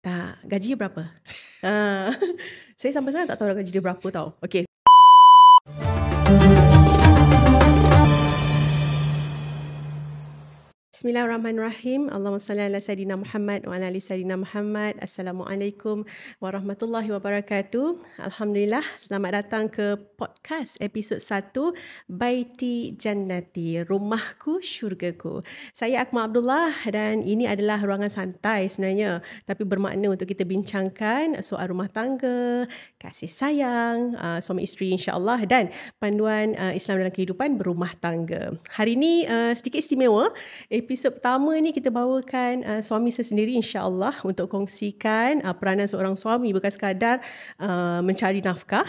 Tak, gaji dia berapa? Ah, saya sampai sekarang tak tahu gaji dia berapa tau. Okay. Bismillahirrahmanirrahim. Allahumma salli ala Sayyidina Muhammad wa ala ali Sayyidina Muhammad. Assalamualaikum warahmatullahi wabarakatuh. Alhamdulillah, selamat datang ke podcast episod 1 Baiti Jannati, Rumahku Syurgaku. Saya Akmal Abdullah dan ini adalah ruangan santai sebenarnya, tapi bermakna untuk kita bincangkan soal rumah tangga, kasih sayang, suami isteri insya-Allah dan panduan Islam dalam kehidupan berumah tangga. Hari ini sedikit istimewa. Episod pertama ni kita bawakan suami saya sendiri insya-Allah untuk kongsikan peranan seorang suami bukan sekadar mencari nafkah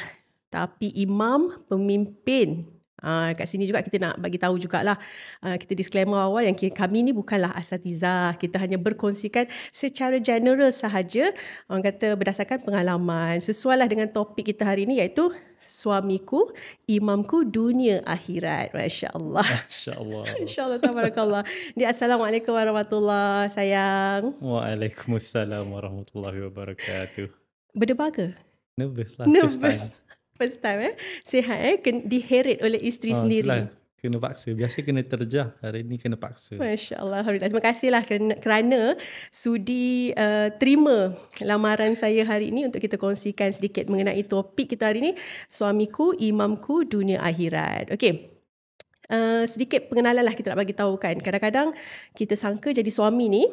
tapi imam, pemimpin. Kat sini juga kita nak bagi tahu jugalah, kita disclaimer awal yang kami ni bukanlah asatizah, kita hanya berkongsikan secara general sahaja, orang kata berdasarkan pengalaman. Sesuailah dengan topik kita hari ini iaitu suamiku, imamku dunia akhirat. Masya-Allah. Masya-Allah. Insya-Allah, tabarakallah. Assalamualaikum warahmatullahi sayang. Waalaikumsalam warahmatullahi wabarakatuh. Berdebar ke? Nervous lah. Nervous. First time Sihat diheret oleh isteri sendiri. Itulah. Kena paksa. Biasa kena terjah. Hari ni kena paksa. Masya Allah. Alhamdulillah. Terima kasihlah kerana sudi terima lamaran saya hari ini untuk kita kongsikan sedikit mengenai topik kita hari ini. Suamiku, imamku, dunia akhirat. Okey. Sedikit pengenalan lah kita nak bagi tahu kan. Kadang-kadang kita sangka jadi suami ni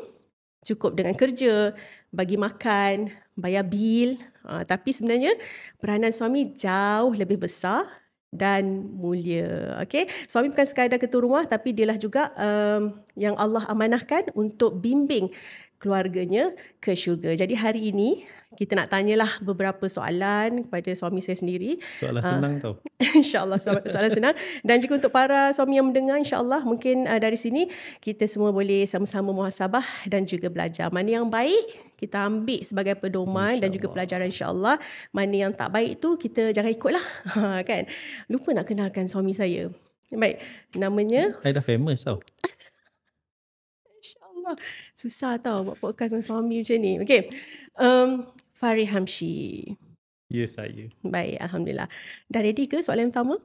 cukup dengan kerja, bagi makan, bayar bil. Tapi sebenarnya peranan suami jauh lebih besar dan mulia. Okay? Suami bukan sekadar ketua rumah tapi dialah juga yang Allah amanahkan untuk bimbing keluarganya ke syurga. Jadi hari ini kita nak tanyalah beberapa soalan kepada suami saya sendiri. Soalan senang tau. InsyaAllah soalan senang. Dan juga untuk para suami yang mendengar, insyaAllah mungkin dari sini kita semua boleh sama-sama muhasabah dan juga belajar. Mana yang baik kita ambil sebagai pedoman dan juga pelajaran insyaAllah. Mana yang tak baik tu kita jangan ikutlah. Kan? Lupa nak kenalkan suami saya. Baik, namanya... Saya dah famous tau. InsyaAllah. Susah tau buat podcast dengan suami macam ni. Okay. Farid Hamshi. Ya, saya. Baik, Alhamdulillah. Dah ready ke soalan pertama?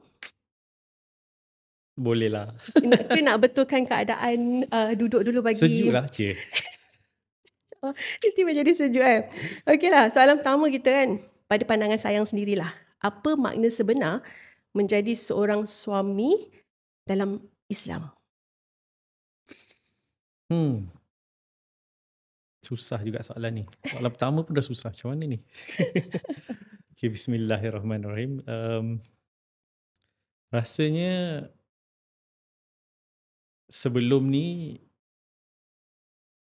Boleh lah. Nak betulkan keadaan duduk dulu bagi... Sejuk lah, cik. Tiba jadi sejuk kan. Okeylah, soalan pertama kita kan. Pada pandangan sayang sendirilah. Apa makna sebenar menjadi seorang suami dalam Islam? Susah juga soalan ni. Soalan pertama pun dah susah. Macam mana ni? Okay, bismillahirrahmanirrahim. Rasanya sebelum ni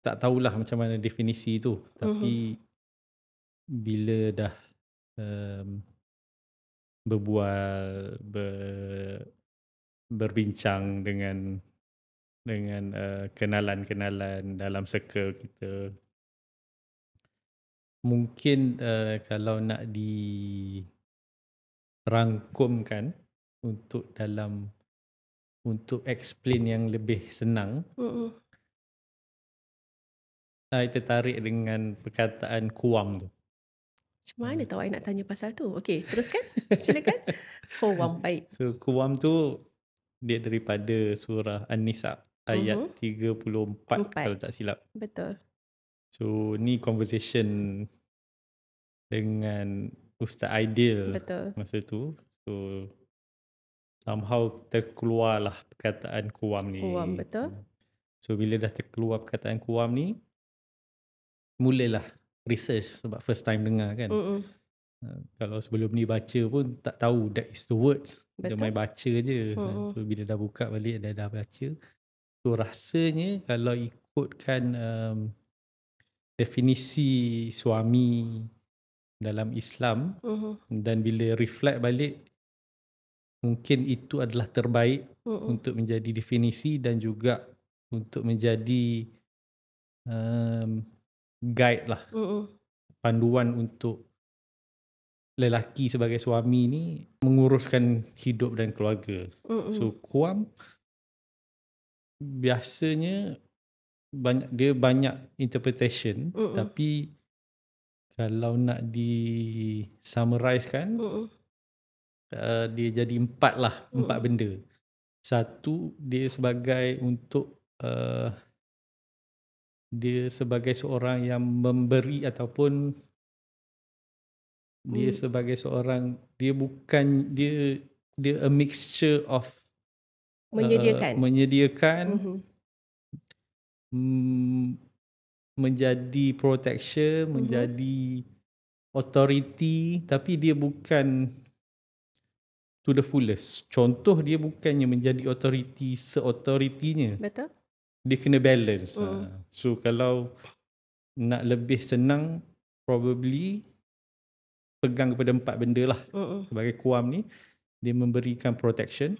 tak tahulah macam mana definisi tu. Tapi bila dah berbual, berbincang dengan kenalan-kenalan dalam circle kita, mungkin kalau nak dirangkumkan untuk explain yang lebih senang, saya tertarik dengan perkataan kuam tu. Macam mana tahu I nak tanya pasal tu? Okey, teruskan. Silakan. Kuam, baik. So kuam tu dia daripada surah An-Nisa ayat 34 kalau tak silap. Betul. So ni conversation dengan Ustaz Aidil. Betul. Masa tu. So somehow terkeluarlah perkataan kuam ni. Kuam, betul. So bila dah terkeluar perkataan kuam ni, mulalah research sebab first time dengar kan. Kalau sebelum ni baca pun tak tahu that is the words. Dia main baca je. So bila dah buka balik dah baca. So rasanya kalau ikutkan definisi suami dalam Islam, dan bila reflect balik, mungkin itu adalah terbaik untuk menjadi definisi dan juga untuk menjadi guide lah, panduan untuk lelaki sebagai suami ni menguruskan hidup dan keluarga. So kuam biasanya banyak interpretation, tapi Kalau nak di summarize kan, dia jadi 4 lah, 4 benda. Satu, dia sebagai dia sebagai seorang yang memberi, ataupun dia sebagai seorang, dia bukan, dia a mixture of menyediakan, menjadi protection, menjadi authority, tapi dia bukan to the fullest. Contoh, dia bukannya menjadi authority se-authority-nya. Betul. Dia kena balance. So kalau nak lebih senang, probably pegang kepada 4 benda lah. Sebagai Kuam ni, dia memberikan protection.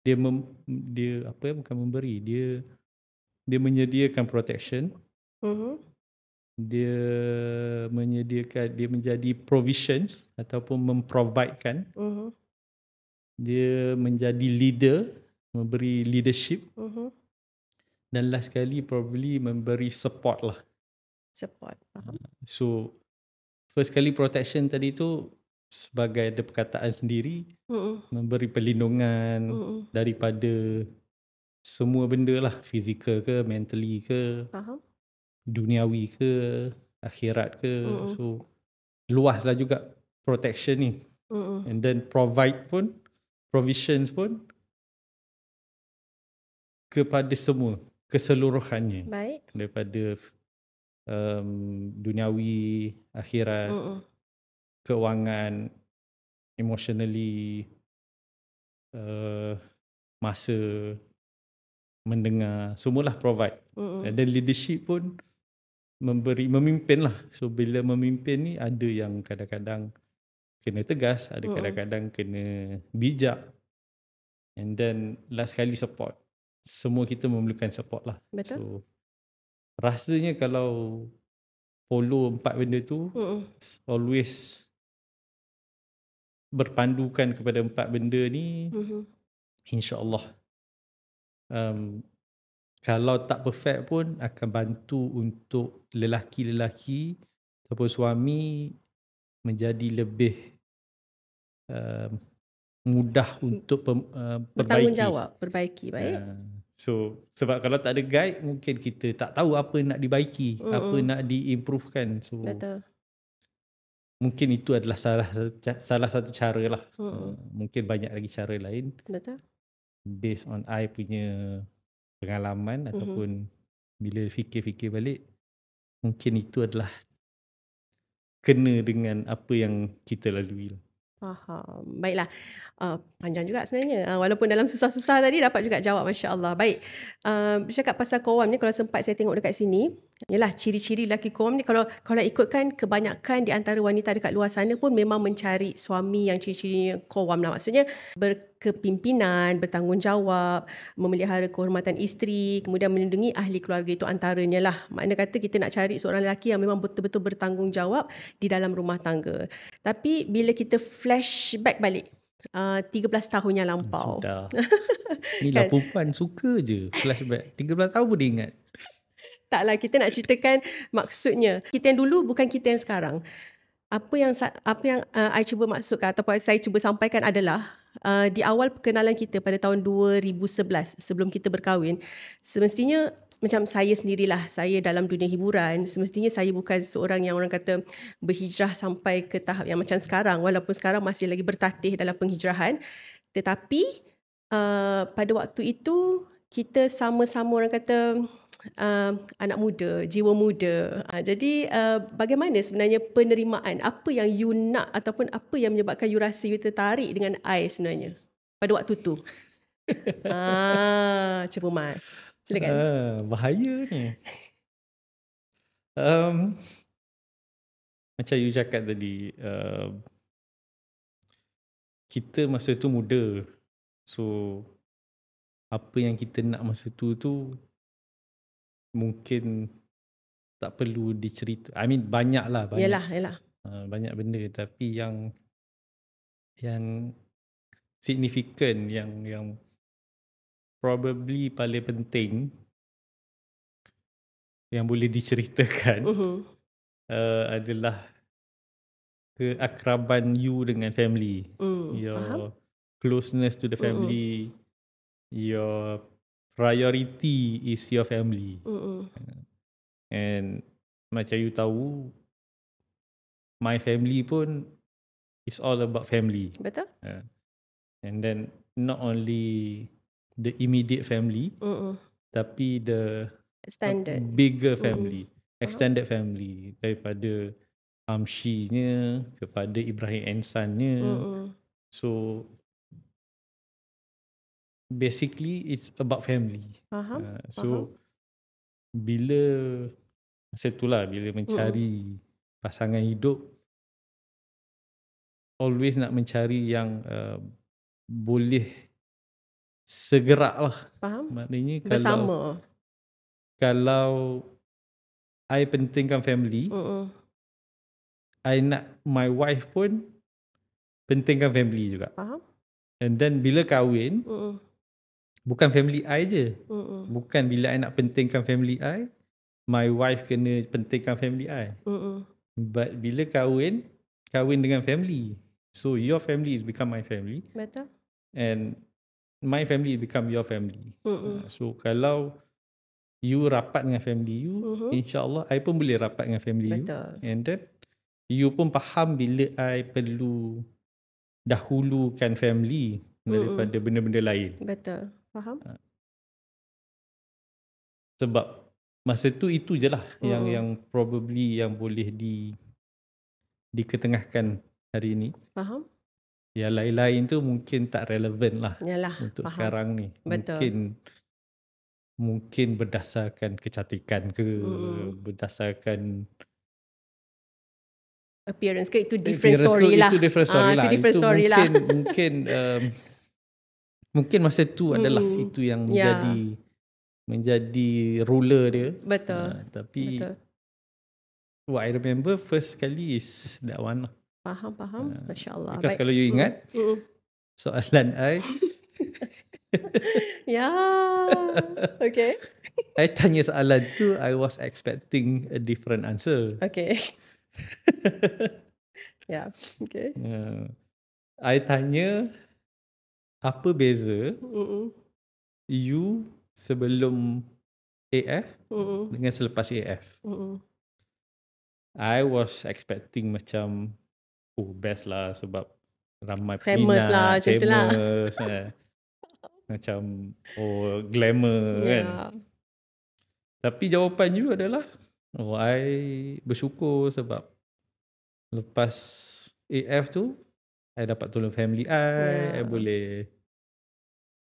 Dia bukan memberi, dia menyediakan protection. Dia menyediakan, dia menjadi provisions ataupun memprovidekan. Dia menjadi leader, memberi leadership. Dan last sekali probably memberi support lah. Support. So first kali protection tadi tu sebagai ada perkataan sendiri, memberi perlindungan daripada semua benda lah, fizikal ke, mentally ke, duniawi ke, akhirat ke. So luas lah juga protection ni. And then provide pun, provisions pun kepada semua, keseluruhannya. Baik. Daripada duniawi, akhirat, keuangan, emotionally, masa, mendengar, semualah provide. And then leadership pun memimpin lah. So bila memimpin ni, ada yang kadang-kadang kena tegas, ada kadang-kadang kena bijak. And then last kali support. Semua kita memerlukan support lah. Betul. So rasanya kalau follow 4 benda tu, always berpandukan kepada 4 benda ni, insya-Allah kalau tak perfect pun akan bantu untuk lelaki-lelaki ataupun suami menjadi lebih mudah untuk perbaiki. Bertanggungjawab, perbaiki. Baik. So sebab kalau tak ada guide, mungkin kita tak tahu apa nak dibaiki, apa nak diimprovekan. So betul. Mungkin itu adalah salah satu cara lah. Mungkin banyak lagi cara lain. Betul. Based on I punya pengalaman ataupun bila fikir-fikir balik, mungkin itu adalah kena dengan apa yang kita lalui. Faham. Baiklah. Panjang juga sebenarnya. Walaupun dalam susah-susah tadi dapat juga jawab, Masya Allah. Baik. Bercakap pasal Qawam ni, kalau sempat saya tengok dekat sini, yalah, ciri-ciri lelaki Qawam ni, kalau ikutkan kebanyakan di antara wanita dekat luar sana pun memang mencari suami yang ciri-cirinya Qawam lah. Maksudnya berkepimpinan, bertanggungjawab, memelihara kehormatan isteri, kemudian melindungi ahli keluarga, itu antaranya lah. Makna kata kita nak cari seorang lelaki yang memang betul-betul bertanggungjawab di dalam rumah tangga. Tapi bila kita flashback balik 13 tahun yang lampau. Sudah. Inilah perempuan suka je flashback. 13 tahun pun dia ingat. Taklah, kita nak ceritakan maksudnya. Kita yang dulu bukan kita yang sekarang. Apa yang I cuba maksudkan ataupun saya cuba sampaikan adalah di awal perkenalan kita pada tahun 2011, sebelum kita berkahwin, semestinya macam saya sendirilah, saya dalam dunia hiburan, semestinya saya bukan seorang yang orang kata berhijrah sampai ke tahap yang macam sekarang, walaupun sekarang masih lagi bertatih dalam penghijrahan. Tetapi pada waktu itu kita sama-sama orang kata anak muda, jiwa muda. Jadi bagaimana sebenarnya penerimaan? Apa yang you nak ataupun apa yang menyebabkan you rasa you tertarik dengan I sebenarnya pada waktu tu? Cuba Mas, silakan. Bahaya ni. Macam you cakap tadi, kita masa tu muda. So apa yang kita nak masa tu mungkin tak perlu dicerita. I mean banyak lah. Yalah. Banyak benda, tapi yang signifikan, yang probably paling penting yang boleh diceritakan, adalah keakraban you dengan family. Faham? Your closeness to the Mm-mm. family, your priority is your family. Mm-mm. And macam you tahu, my family pun is all about family. Betul? And then not only the immediate family, tapi the Standard. bigger family, extended family, daripada Amshinya kepada Ibrahim Ensannya. So basically it's about family. Faham? So bila masa itulah bila mencari pasangan hidup, always nak mencari yang boleh segerak lah. Faham? Maknanya Bersama. kalau I pentingkan family, I nak my wife pun pentingkan family juga. Faham? And then bila kahwin, bukan family I je. Bukan bila I nak pentingkan family I, my wife kena pentingkan family I. But bila kahwin dengan family. So your family is become my family. Betul. And my family become your family. So kalau you rapat dengan family you, insyaAllah I pun boleh rapat dengan family Betul. you. And then you pun faham bila I perlu dahulukan family daripada benda-benda lain. Betul. Faham? Sebab masa tu itu je lah yang probably yang boleh diketengahkan hari ni. Faham? Yang lain-lain tu mungkin tak relevan lah. Yalah, untuk faham. sekarang ni. Betul. Mungkin berdasarkan kecantikan ke, berdasarkan appearance ke, itu different story lah. Itu different story lah. Itu different story mungkin, lah. mungkin masa tu adalah itu yang menjadi ruler dia. Betul. Tapi betul. What I remember first kali is that one lah. Faham. Masya Allah. Because kalau you ingat, soalan I ya, okay. I tanya soalan tu, I was expecting a different answer. Okay. Ya, okay. I tanya, apa beza you sebelum AF dengan selepas AF? I was expecting macam, best lah sebab ramai famous peminat, lah, macam tu lah. Macam, glamour kan. Tapi jawapan you adalah, I bersyukur sebab lepas AF tu, I dapat tolong family I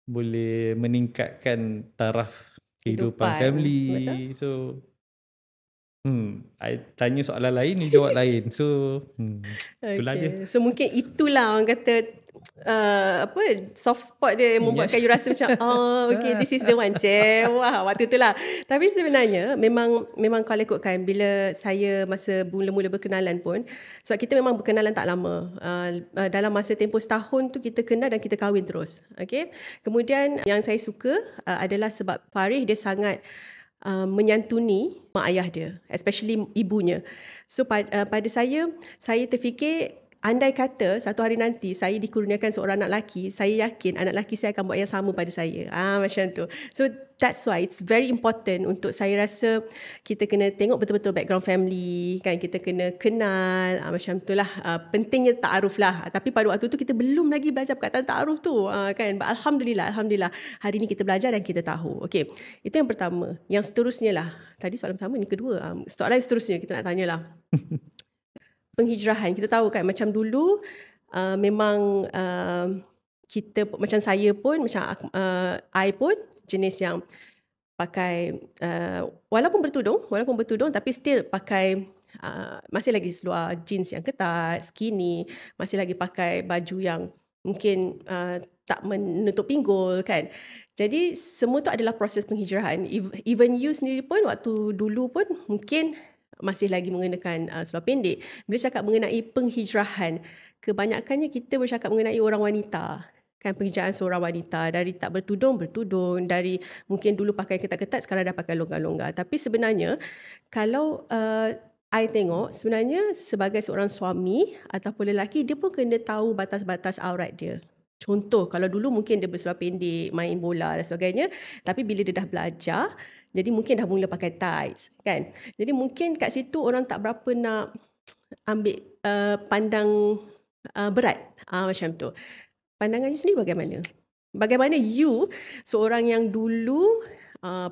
boleh meningkatkan taraf kehidupan family. Betul? So I tanya soalan lain, ni jawab lain. So itulah je. So mungkin itulah orang kata soft spot dia yang membuatkan you rasa macam okay, this is the one. Wah, waktu tu lah. Tapi sebenarnya memang kalau ikutkan, bila saya masa mula-mula berkenalan pun, sebab kita memang berkenalan tak lama, dalam masa tempoh setahun tu kita kenal dan kita kahwin terus. Okay? Kemudian yang saya suka adalah sebab Farid dia sangat menyantuni mak ayah dia, especially ibunya. So pada saya terfikir, andai kata satu hari nanti saya dikurniakan seorang anak lelaki, saya yakin anak lelaki saya akan buat yang sama pada saya. Macam tu. So that's why it's very important untuk saya rasa kita kena tengok betul-betul background family kan, kita kena kenal, macam tu lah. Pentingnya ta'aruf lah. Tapi pada waktu tu kita belum lagi belajar perkataan ta'aruf tu kan. But Alhamdulillah hari ni kita belajar dan kita tahu. Okay, itu yang pertama. Yang seterusnya lah, tadi soalan pertama, ni kedua. Soalan seterusnya kita nak tanya lah. Penghijrahan, kita tahu kan macam dulu memang kita, macam saya pun, macam I pun jenis yang pakai walaupun bertudung tapi still pakai masih lagi seluar jeans yang ketat, skinny, masih lagi pakai baju yang mungkin tak menutup pinggul kan. Jadi semua tu adalah proses penghijrahan. Even you sendiri pun waktu dulu pun mungkin masih lagi mengenakan seluar pendek. Bila cakap mengenai penghijrahan, kebanyakannya kita bercakap mengenai orang wanita. Kan, penghijrahan seorang wanita. Dari tak bertudung, dari mungkin dulu pakai ketat-ketat, sekarang dah pakai longgar-longgar. Tapi sebenarnya, kalau I tengok sebenarnya sebagai seorang suami ataupun lelaki, dia pun kena tahu batas-batas aurat dia. Contoh, kalau dulu mungkin dia berseluar pendek, main bola dan sebagainya. Tapi bila dia dah belajar, jadi mungkin dah mula pakai tights, kan? Jadi mungkin kat situ orang tak berapa nak ambil pandang berat. Macam tu. Pandangan you sendiri bagaimana? Bagaimana you, seorang yang dulu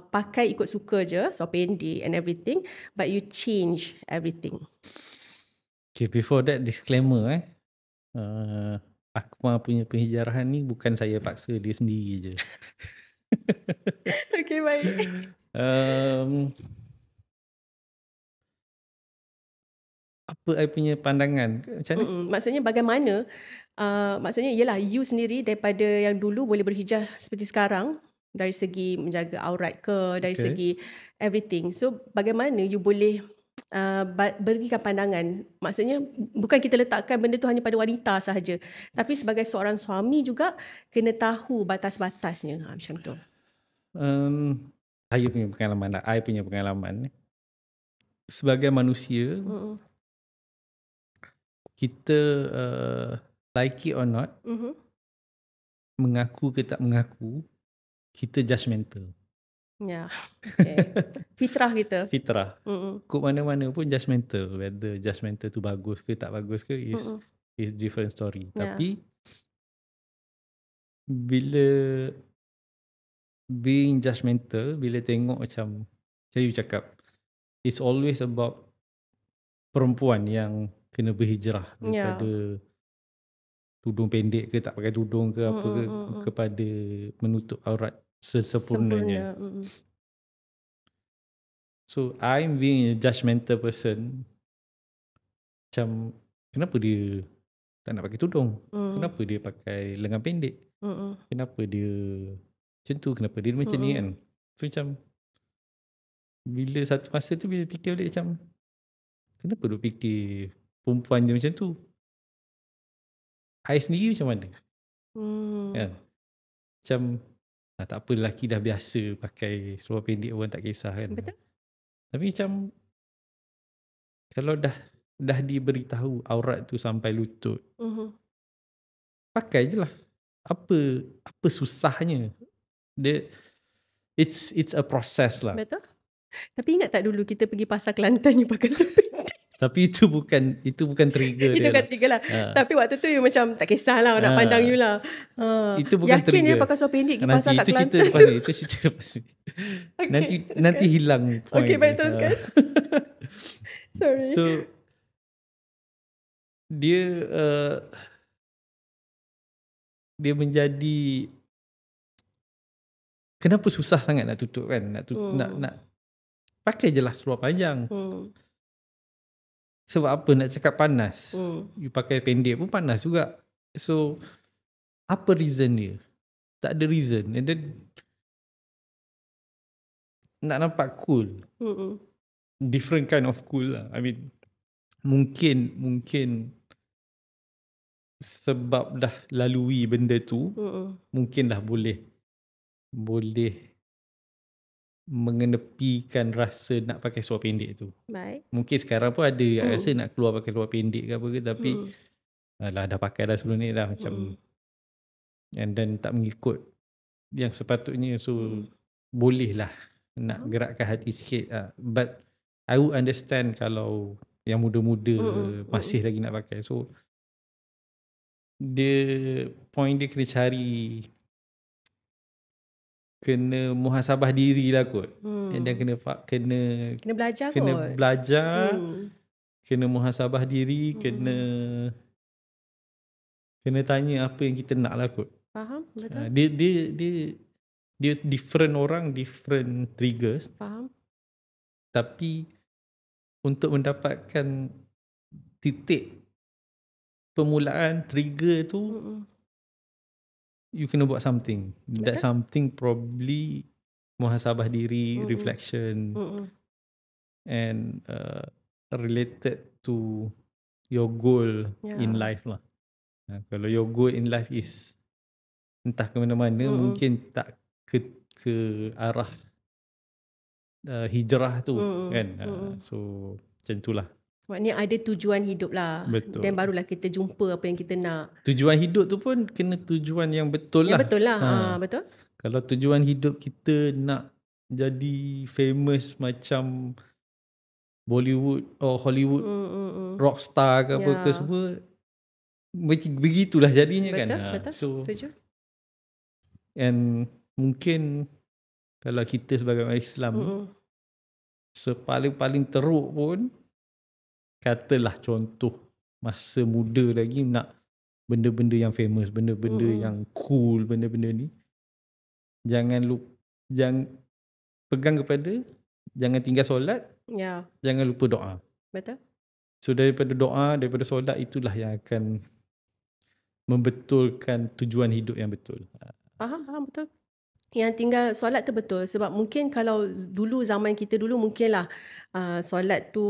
pakai ikut suka je, seluar pendek and everything, but you change everything. Okay, before that disclaimer Akmal punya penghijrahan ni bukan saya paksa, dia sendiri je. Okay, baik. Apa I punya pandangan? Macam mana? Maksudnya bagaimana? Maksudnya ialah you sendiri daripada yang dulu boleh berhijrah seperti sekarang, dari segi menjaga aurat ke, dari segi everything. So bagaimana you boleh berikan pandangan? Maksudnya bukan kita letakkan benda tu hanya pada wanita sahaja, tapi sebagai seorang suami juga kena tahu batas-batasnya. Macam tu. Saya punya pengalaman, I punya pengalaman sebagai manusia, kita like it or not, mengaku ke tak mengaku, kita judgemental. Ya, okay. Fitrah kita. Fitrah. Kok mana-mana pun judgemental. Whether judgemental tu bagus ke tak bagus ke is different story. Tapi bila being judgemental, bila tengok macam saya cakap, it's always about perempuan yang kena berhijrah daripada tudung pendek ke tak pakai tudung ke apa ke, kepada menutup aurat sesempurnanya. So I'm being a judgemental person. Macam kenapa dia tak nak pakai tudung? Kenapa dia pakai lengan pendek? Kenapa dia macam tu? Kenapa dia macam ni kan? So macam bila satu masa tu bila fikir balik macam kenapa duk fikir perempuan dia macam tu? I sendiri macam mana? Kan? Macam tak apa, lelaki dah biasa pakai seluar pendek orang tak kisah kan. Betul. Tapi macam kalau dah diberitahu aurat tu sampai lutut, pakai je lah. Apa susahnya? It's a process lah. Betul. Tapi ingat tak dulu kita pergi pasar Kelantan you pakai seluar pendek? Tapi itu bukan trigger dia. Itu bukan trigger lah. Tapi waktu tu you macam tak kisahlah nak pandang you lah. Itu bukan yakin trigger. Yakin pakai seluar pendek pergi pasar kat Kelantan Itu cerita lepas ni. Okay, nanti hilang point. Okay, baik, teruskan. Sorry. So dia menjadi kenapa susah sangat nak tutup kan? Nak pakai je lah seluar panjang. Sebab apa nak cakap panas? You pakai pendek pun panas juga. So apa reason dia? Tak ada reason. And then nak nampak cool. Different kind of cool lah. I mean mungkin sebab dah lalui benda tu, mungkin dah boleh mengenepikan rasa nak pakai seluar pendek tu. Baik. Mungkin sekarang pun ada rasa nak keluar pakai seluar pendek ke apa ke, tapi alah dah pakai dah sebelum ni dah macam and then tak mengikut yang sepatutnya, so boleh lah nak gerakkan hati sikit. But I would understand kalau yang muda-muda masih lagi nak pakai. So point dia kena cari, kena muhasabah diri lah kot. And then kena belajar kena kot. Belajar, kena muhasabah diri, kena tanya apa yang kita nak lah kot. Faham, betul. Dia different orang, different triggers. Faham. Tapi untuk mendapatkan titik permulaan trigger tu, you kena buat something. That something probably muhasabah diri, reflection, and related to your goal in life lah. Kalau your goal in life is entah ke mana-mana, mungkin tak ke arah hijrah tu kan. So Macam itulah. Maknanya ada tujuan hidup lah. Betul. Dan barulah kita jumpa apa yang kita nak. Tujuan hidup tu pun kena tujuan yang betul lah. Yang betul lah. Betul. Kalau tujuan hidup kita nak jadi famous macam Bollywood or Hollywood rockstar ke apa ke semua, begitulah jadinya. Betul, kan. Betul. So, setuju. And mungkin kalau kita sebagai orang Islam sepaling-paling teruk pun, katalah contoh masa muda lagi nak benda-benda yang famous, benda-benda yang cool, benda-benda ni, jangan pegang kepada, jangan tinggal solat, jangan lupa doa. Betul. So daripada doa, daripada solat, itulah yang akan membetulkan tujuan hidup yang betul. Faham betul. Yang tinggal solat tu betul. Sebab mungkin kalau dulu, zaman kita dulu, mungkinlah solat tu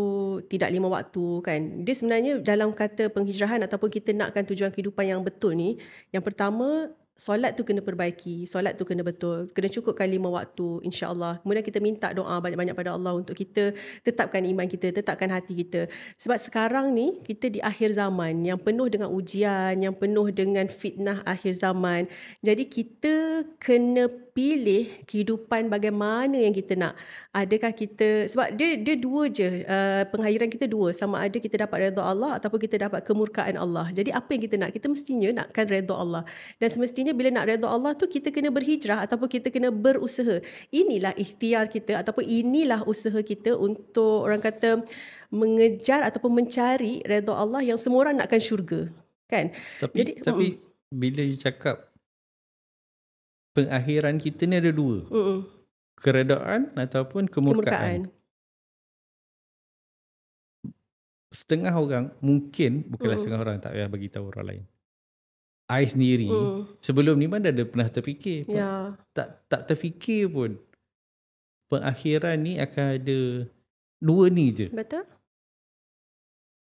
tidak 5 waktu kan. Dia sebenarnya dalam kata penghijrahan ataupun kita nakkan tujuan kehidupan yang betul ni, yang pertama, solat tu kena perbaiki, solat tu kena betul, kena cukupkan 5 waktu, insya-Allah. Kemudian kita minta doa banyak-banyak pada Allah untuk kita tetapkan iman kita, tetapkan hati kita. Sebab sekarang ni kita di akhir zaman yang penuh dengan ujian, yang penuh dengan fitnah akhir zaman. Jadi kita kena pilih kehidupan bagaimana yang kita nak. Adakah kita, sebab dia dua je, pengakhiran kita dua, sama ada kita dapat redha Allah ataupun kita dapat kemurkaan Allah. Jadi apa yang kita nak? Kita mestinya nakkan redha Allah. Dan semestinya bila nak redha Allah tu, kita kena berhijrah ataupun kita kena berusaha. Inilah ikhtiar kita ataupun inilah usaha kita untuk orang kata mengejar ataupun mencari redha Allah yang semua orang nakkan syurga. Kan? Tapi bila you cakap pengakhiran kita ni ada dua. Keredaan ataupun kemurkaan. Setengah orang, mungkin, bukanlah setengah orang, tak payah bagi tahu orang lain. I sendiri, sebelum ni mana ada pernah terfikir. Tak terfikir pun. Pengakhiran ni akan ada dua ni je. Betul.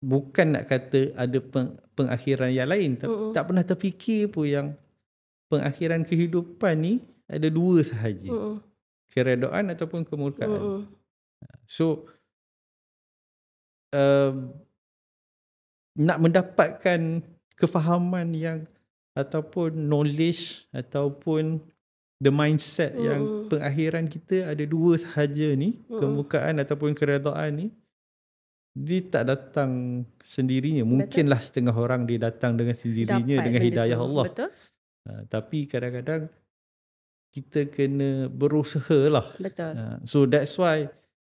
Bukan nak kata ada pengakhiran yang lain. Tak pernah terfikir pun yang pengakhiran kehidupan ni ada dua sahaja. Keredaan ataupun kemurkaan. So nak mendapatkan kefahaman yang ataupun knowledge ataupun the mindset yang pengakhiran kita ada dua sahaja ni, kemurkaan ataupun keredaan ni, dia tak datang sendirinya. Mungkinlah setengah orang dia datang dengan sendirinya dengan hidayah Allah. Betul. Tapi kadang-kadang kita kena berusaha lah. Betul. So that's why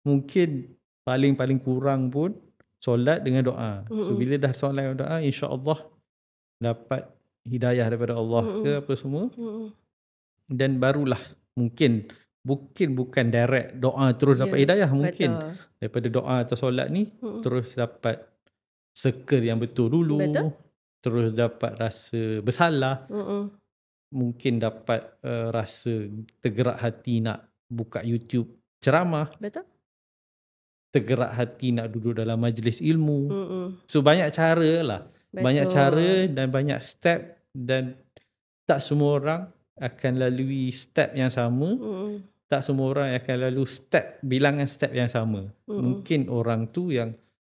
mungkin paling kurang pun solat dengan doa. So bila dah solat dengan doa, insya-Allah dapat hidayah daripada Allah ke apa semua. Dan barulah mungkin bukan direct doa terus dapat hidayah. Mungkin daripada doa atau solat ni terus dapat circle yang betul dulu. Betul. Terus dapat rasa bersalah. Mungkin dapat rasa tergerak hati nak buka YouTube ceramah. Betul. Tergerak hati nak duduk dalam majlis ilmu. So banyak cara lah. Betul. Banyak cara dan banyak step, dan tak semua orang akan lalui step yang sama. Tak semua orang akan lalui bilangan step yang sama. Mungkin orang tu yang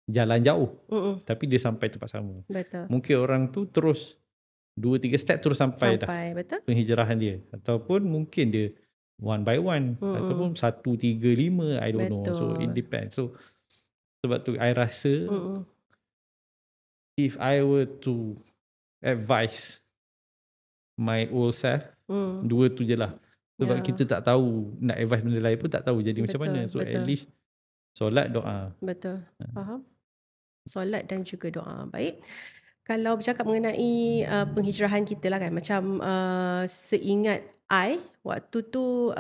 jalan jauh tapi dia sampai tempat sama. Betul. Mungkin orang tu terus 2-3 step terus sampai dah. Betul. Penghijrahan dia. Ataupun mungkin dia one by one. Ataupun 1, 3, 5, I don't know. So it depends. So sebab tu I rasa if I were to advise my old self, dua tu je lah. Sebab kita tak tahu, nak advise benda lain pun tak tahu jadi macam mana. So at least solat, doa. Betul. Faham? Solat dan juga doa. Baik. Kalau bercakap mengenai penghijrahan kita lah kan, macam seingat I, waktu tu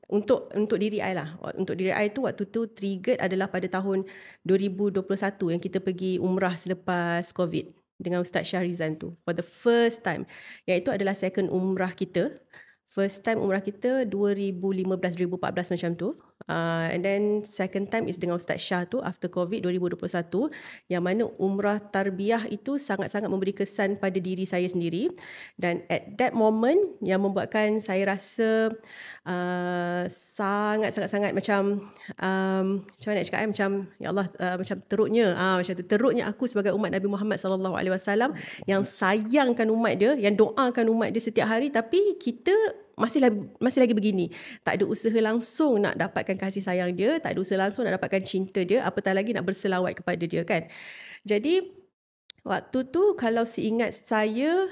untuk diri I lah. Untuk diri I tu, waktu tu triggered adalah pada tahun 2021 yang kita pergi umrah selepas COVID dengan Ustaz Syahrizan tu. For the first time. Iaitu adalah second umrah kita. First time umrah kita 2015-2014 macam tu. And then second time is dengan Ustaz Shah tu after COVID 2021, yang mana umrah tarbiyah itu sangat-sangat memberi kesan pada diri saya sendiri. Dan at that moment yang membuatkan saya rasa sangat-sangat macam macam mana nak cakap, macam ya Allah, macam teruknya aku sebagai umat Nabi Muhammad sallallahu alaihi wasallam yang sayangkan umat dia, yang doakan umat dia setiap hari, tapi kita masih lagi begini. Tak ada usaha langsung nak dapatkan kasih sayang dia, tak ada usaha langsung nak dapatkan cinta dia, apatah lagi nak berselawat kepada dia kan. Jadi waktu tu kalau seingat saya,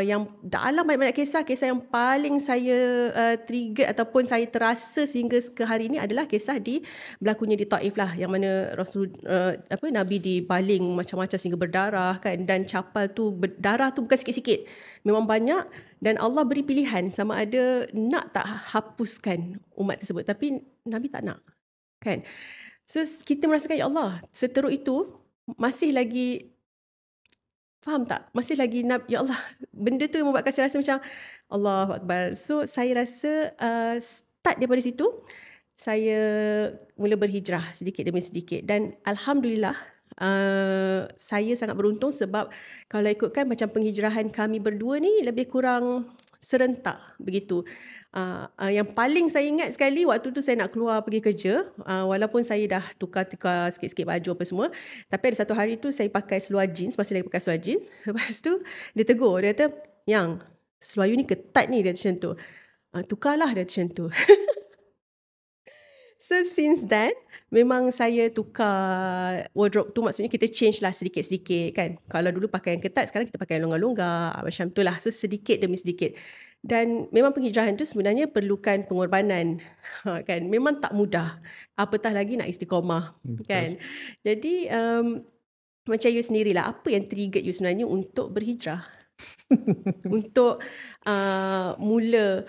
yang dalam banyak-banyak kisah yang paling saya trigger ataupun saya terasa sehingga ke hari ini adalah kisah berlakunya di Taif lah, yang mana Nabi dibaling macam-macam sehingga berdarah kan, dan capal tu darah tu bukan sikit-sikit, memang banyak, dan Allah beri pilihan sama ada nak tak hapuskan umat tersebut, tapi Nabi tak nak kan. So kita merasakan ya Allah, seteruk itu masih lagi, faham tak? Masih lagi ya Allah, benda tu yang membuatkan saya rasa macam Allahu Akbar. So saya rasa start daripada situ saya mula berhijrah sedikit demi sedikit, dan Alhamdulillah saya sangat beruntung sebab kalau ikutkan macam penghijrahan kami berdua ni lebih kurang serentak begitu. Yang paling saya ingat sekali waktu tu saya nak keluar pergi kerja, walaupun saya dah tukar-tukar sikit-sikit baju apa semua, tapi ada satu hari tu saya pakai seluar jeans, masih lagi pakai seluar jeans. Lepas tu dia tegur, dia kata, "Yang, seluar you ni ketat ni," dia macam tu. "Tukarlah," dia macam tu. So since then memang saya tukar wardrobe tu, maksudnya kita change lah sedikit-sedikit kan. Kalau dulu pakai yang ketat, sekarang kita pakai yang longgar-longgar, macam tu lah. So sedikit demi sedikit. Dan memang penghijrahan tu sebenarnya perlukan pengorbanan kan. Memang tak mudah, apatah lagi nak istiqamah kan. Jadi macam you sendirilah, apa yang trigger you sebenarnya untuk berhijrah? Untuk mula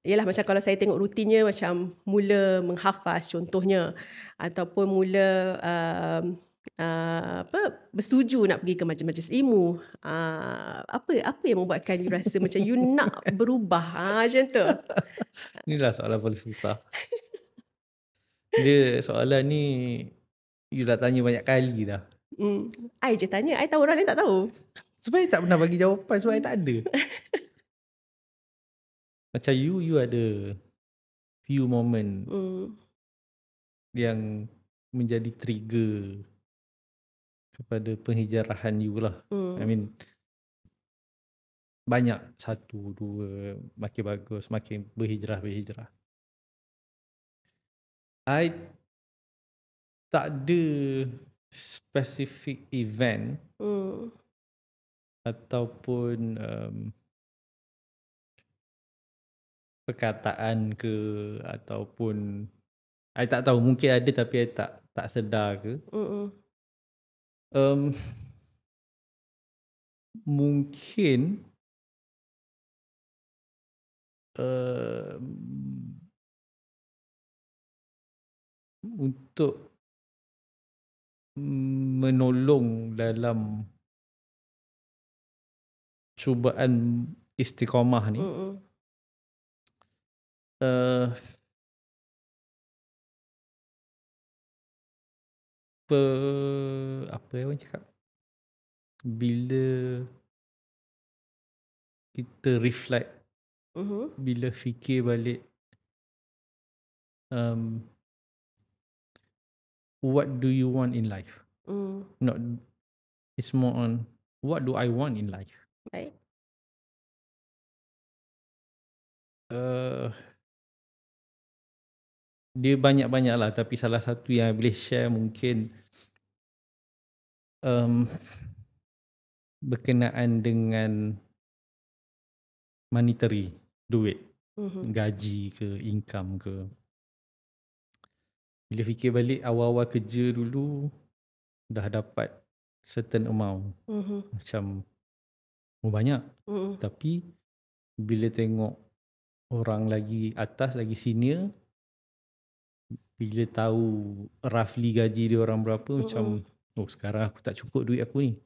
yalah, macam kalau saya tengok rutinnya, macam mula menghafaz contohnya, ataupun mula bersetuju nak pergi ke majlis ilmu, apa yang membuatkan you rasa macam you nak berubah macam tu? Inilah soalan paling susah. Dia soalan ni you dah tanya banyak kali dah. I je tanya, I tahu, orang lain tak tahu. Sebab I tak pernah bagi jawapan, sebab I tak ada. Macam you ada few moment yang menjadi trigger kepada penghijrahan you lah. I mean, banyak, 1, 2, makin bagus, makin berhijrah. I tak ada specific event ataupun perkataan ke, ataupun I tak tahu, mungkin ada tapi I tak sedar ke. Mungkin untuk menolong dalam cubaan istiqamah ni, apa orang cakap, bila kita reflect, bila fikir balik, what do you want in life? Not, it's more on what do I want in life? Baik. Dia banyak-banyak lah, tapi salah satu yang I boleh share mungkin berkenaan dengan monetary, duit, gaji ke, income ke. Bila fikir balik awal-awal kerja dulu, dah dapat certain amount, macam banyak. Tapi bila tengok orang lagi atas, lagi senior, bila tahu roughly gaji dia orang berapa, macam sekarang aku tak cukup duit aku ni.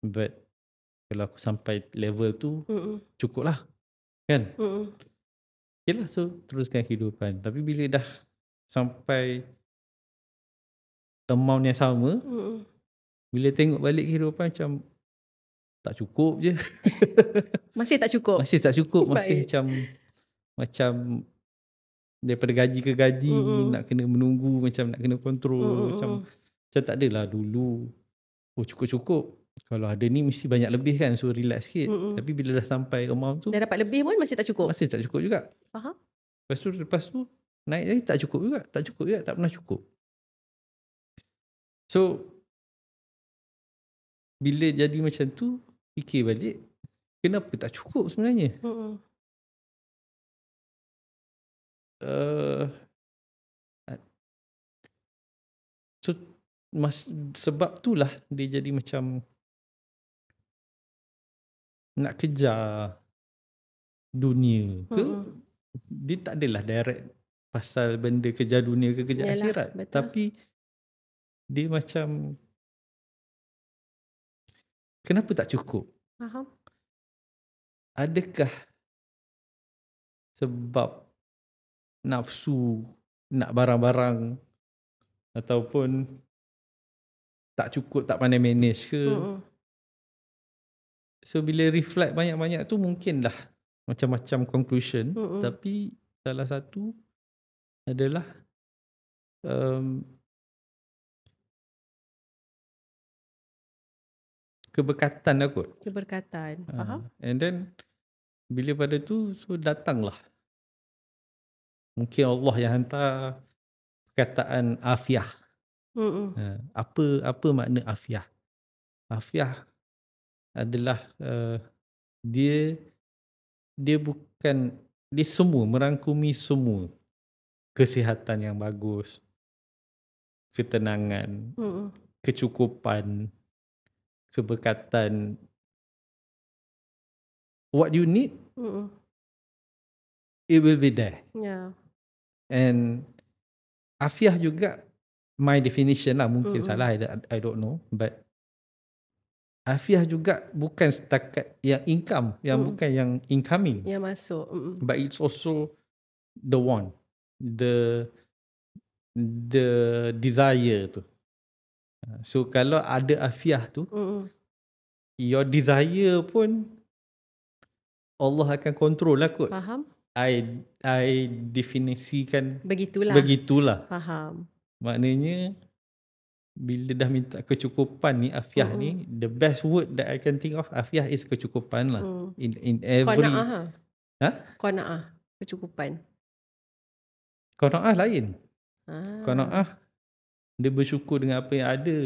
But kalau aku sampai level tu, cukup lah kan. Yelah, so teruskan kehidupan. Tapi bila dah sampai amount yang sama, bila tengok balik kehidupan macam tak cukup je. Masih tak cukup? Masih tak cukup. Masih Baik. macam daripada gaji ke gaji, nak kena menunggu, macam nak kena kontrol. Macam tak adalah dulu. Oh, cukup-cukup. Kalau ada ni mesti banyak lebih kan, so relax sikit. Tapi bila dah sampai amount tu, Dah dapat lebih pun masih tak cukup? masih tak cukup juga. Faham? Lepas tu naik lagi tak cukup juga. Tak cukup juga, tak pernah cukup. So bila jadi macam tu, fikir balik, kenapa tak cukup sebenarnya? So sebab itulah dia jadi macam nak kejar dunia ke. Dia tak adalah direct pasal benda kejar dunia ke kejar akhirat. Betul. Tapi dia macam kenapa tak cukup? Faham. Adakah sebab nafsu nak barang-barang, ataupun tak cukup, tak pandai manage ke? So bila reflect banyak-banyak tu, mungkinlah macam-macam conclusion. Tapi salah satu adalah keberkatan lah kot. Keberkatan. Faham. And then bila pada tu, so datanglah, mungkin Allah yang hantar perkataan afiah. Apa makna afiah? Afiah adalah dia bukan, dia semua, merangkumi semua. Kesihatan yang bagus, ketenangan, kecukupan, keberkatan. What you need, it will be there. Yeah. And afiah juga, my definition lah, mungkin salah, I don't know, but afiah juga bukan setakat yang income, yang bukan yang incoming, yang masuk, but it's also the want, the desire tu. So kalau ada afiah tu, your desire pun Allah akan control lah kot. Faham. I definisikan begitulah. Faham. Maknanya bila dah minta kecukupan ni, afiah ni, the best word that I can think of, afiah is kecukupan lah. In every Qanaah, kecukupan. Qanaah lain. Qanaah dia bersyukur dengan apa yang ada.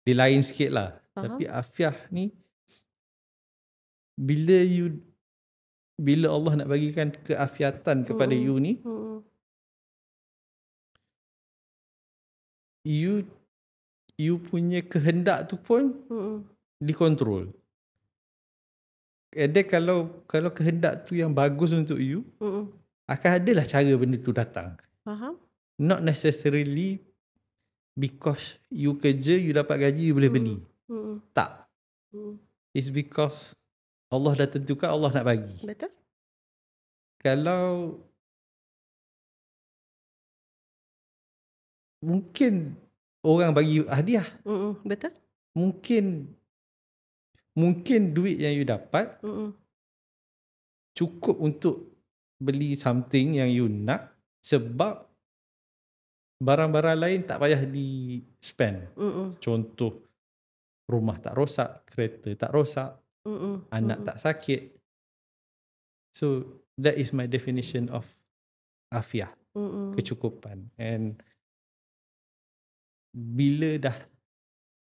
Dia lain sikit lah. Tapi afiah ni, bila Allah nak bagikan keafiatan kepada you ni, you punya kehendak tu pun dikontrol. Ada kalau kehendak tu yang bagus untuk you, akan adalah cara benda tu datang. Faham? Not necessarily because you kerja, you dapat gaji, you boleh beli. Tak. It's because Allah dah tentukan, Allah nak bagi. Betul. Kalau mungkin orang bagi hadiah. Betul. Mungkin duit yang you dapat cukup untuk beli something yang you nak, sebab barang-barang lain tak payah di spend. Contoh, rumah tak rosak, kereta tak rosak, anak tak sakit. So that is my definition of afiah, kecukupan. And bila dah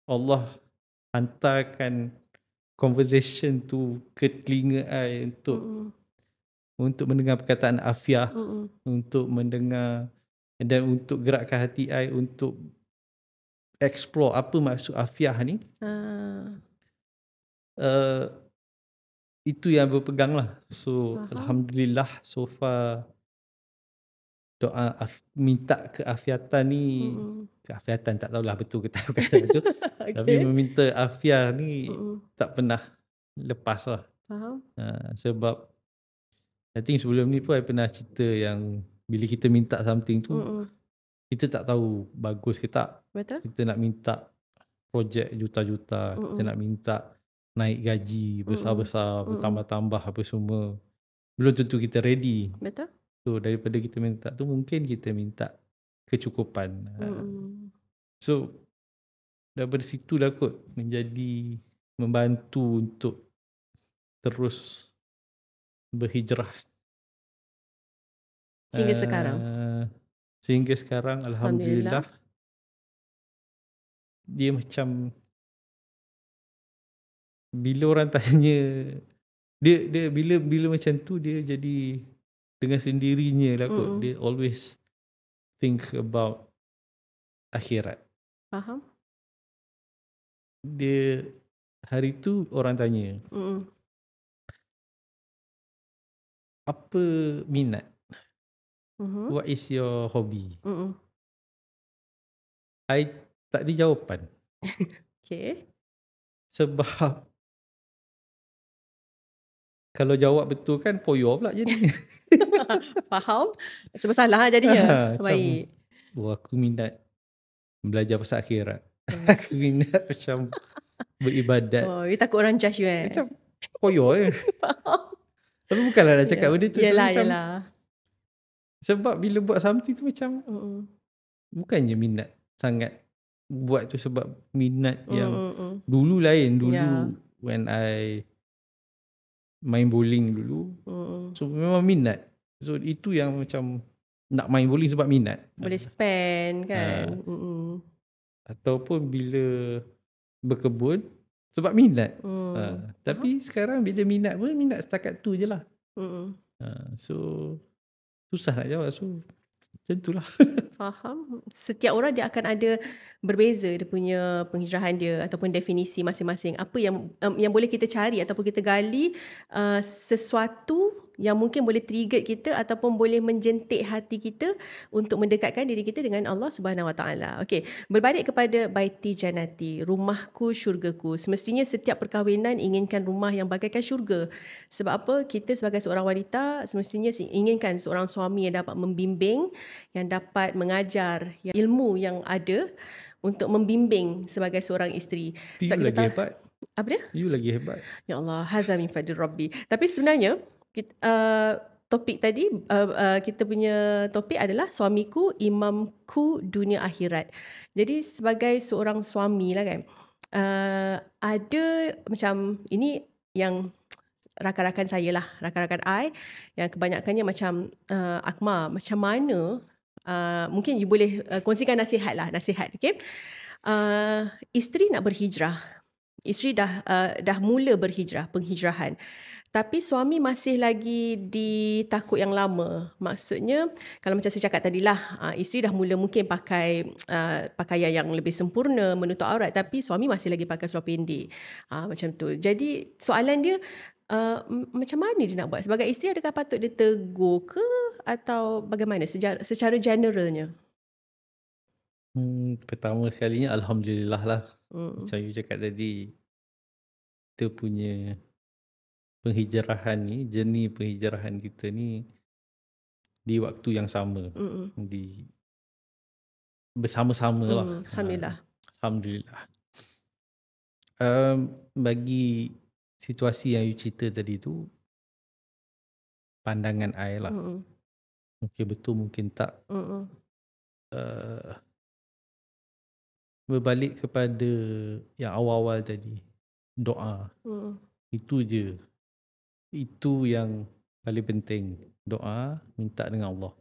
Allah hantarkan conversation tu ke telinga I untuk mendengar perkataan afiah, untuk mendengar dan untuk gerakkan hati I untuk explore apa maksud afiah ni, itu yang berpegang lah. So alhamdulillah, so far doa minta keafiatan ni, keafiatan tak tahulah betul ke tak kata betul. Tapi meminta afiah ni tak pernah lepas lah. Faham. Sebab I think sebelum ni pun I pernah cerita yang bila kita minta something tu, kita tak tahu bagus ke tak. Betul? Kita nak minta projek juta-juta, kita nak minta naik gaji besar-besar, bertambah-tambah apa semua. Belum tentu kita ready. Betul? So daripada kita minta tu, mungkin kita minta kecukupan. So daripada situ lah kot menjadi membantu untuk terus berhijrah. Sehingga sekarang. Sehingga sekarang Alhamdulillah. Dia macam bila orang tanya, dia bila macam tu dia jadi dengan sendirinya lah kot. Dia always think about akhirat. Faham? Dia hari tu orang tanya, apa minat? What is your hobby? I tak ada jawapan. Okay. Sebab kalau jawab betul kan poyo pula jadi. Faham? Sebab salah jadinya. Baik. Aku minat belajar pasal akhirat. Aku minat macam beribadat. Oh, you takut orang judge you Macam poyo je. Faham? Tapi bukanlah nak cakap benda tu. Yelah. Sebab bila buat something tu macam bukannya minat sangat buat tu sebab minat yang dulu lain. Dulu when I main bowling dulu. So memang minat. So itu yang macam nak main bowling sebab minat. Boleh spend kan. Ataupun bila berkebun sebab minat. Tapi sekarang bila minat pun minat setakat tu je lah. So susah nak jawab. So macam itulah. Faham. Setiap orang dia akan ada berbeza dia punya penghijrahan dia ataupun definisi masing-masing. Apa yang boleh kita cari ataupun kita gali sesuatu yang mungkin boleh trigger kita ataupun boleh menjentik hati kita untuk mendekatkan diri kita dengan Allah Subhanahu Wa Taala. Okey, berbalik kepada baiti jannati, rumahku syurgaku. Semestinya setiap perkahwinan inginkan rumah yang bagaikan syurga. Sebab apa? Kita sebagai seorang wanita semestinya inginkan seorang suami yang dapat membimbing, yang dapat mengajar ilmu yang ada untuk membimbing sebagai seorang isteri. You lagi hebat. Apa dia? You lagi hebat. Ya Allah, hadza min fadli Rabbi. Tapi sebenarnya topik tadi, kita punya topik adalah suamiku imamku dunia akhirat. Jadi sebagai seorang suami lah kan, ada macam ini yang rakan-rakan saya lah, rakan-rakan I yang kebanyakannya macam Akmal, macam mana mungkin you boleh kongsikan nasihat, okay? Isteri nak berhijrah, isteri dah mula berhijrah, penghijrahan. Tapi suami masih lagi di takut yang lama. Maksudnya, kalau macam saya cakap tadilah, isteri dah mula mungkin pakai pakaian yang lebih sempurna, menutup aurat. Tapi suami masih lagi pakai seluar pendek. Macam tu. Jadi, soalan dia, macam mana dia nak buat? Sebagai isteri, adakah patut dia tegur ke? Atau bagaimana secara generalnya? Pertama sekalinya, Alhamdulillah lah. Macam you cakap tadi, kita punya penghijrahan ni, jenis penghijrahan kita ni di waktu yang sama, bersama-sama lah. Alhamdulillah. Alhamdulillah. Bagi situasi yang you cerita tadi tu, pandangan I lah. Mungkin betul, mungkin tak. Berbalik kepada yang awal-awal tadi, doa. Itu je. Itu yang paling penting. Doa, minta dengan Allah.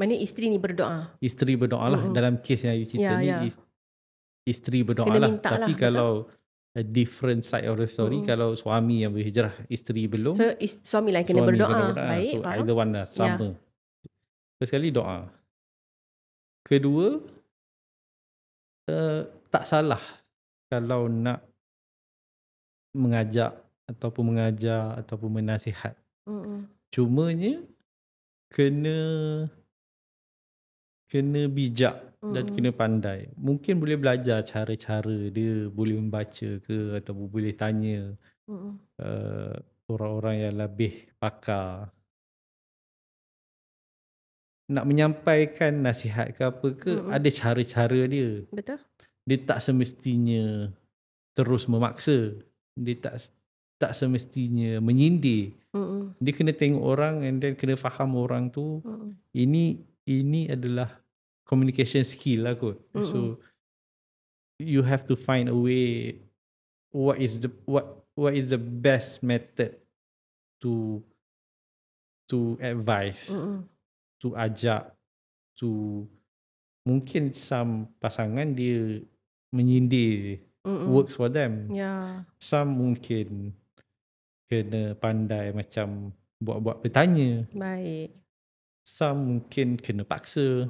Maksudnya isteri ni berdoa? Isteri berdoa lah. Dalam kes yang you cerita ni, isteri berdoa lah. Tapi kalau a different side of the story, kalau suami yang berhijrah, isteri belum. So suami lah kena berdoa. Baik, so either one lah, sama. First sekali doa. Kedua, tak salah kalau nak mengajak ataupun mengajar ataupun menasihat. Cumanya kena bijak dan kena pandai. Mungkin boleh belajar cara-cara dia, boleh membaca ke ataupun boleh tanya orang-orang yang lebih pakar. nak menyampaikan nasihat ke apa ke, ada cara-cara dia. Betul. Dia tak semestinya terus memaksa. Dia tak semestinya menyindir. Dia kena tengok orang and then kena faham orang tu. Ini adalah communication skill lah kot. So you have to find a way what is the best method to advise, to ajak, to mungkin some pasangan dia menyindir works for them. Some mungkin kena pandai macam buat-buat bertanya. Baik. Some mungkin kena paksa.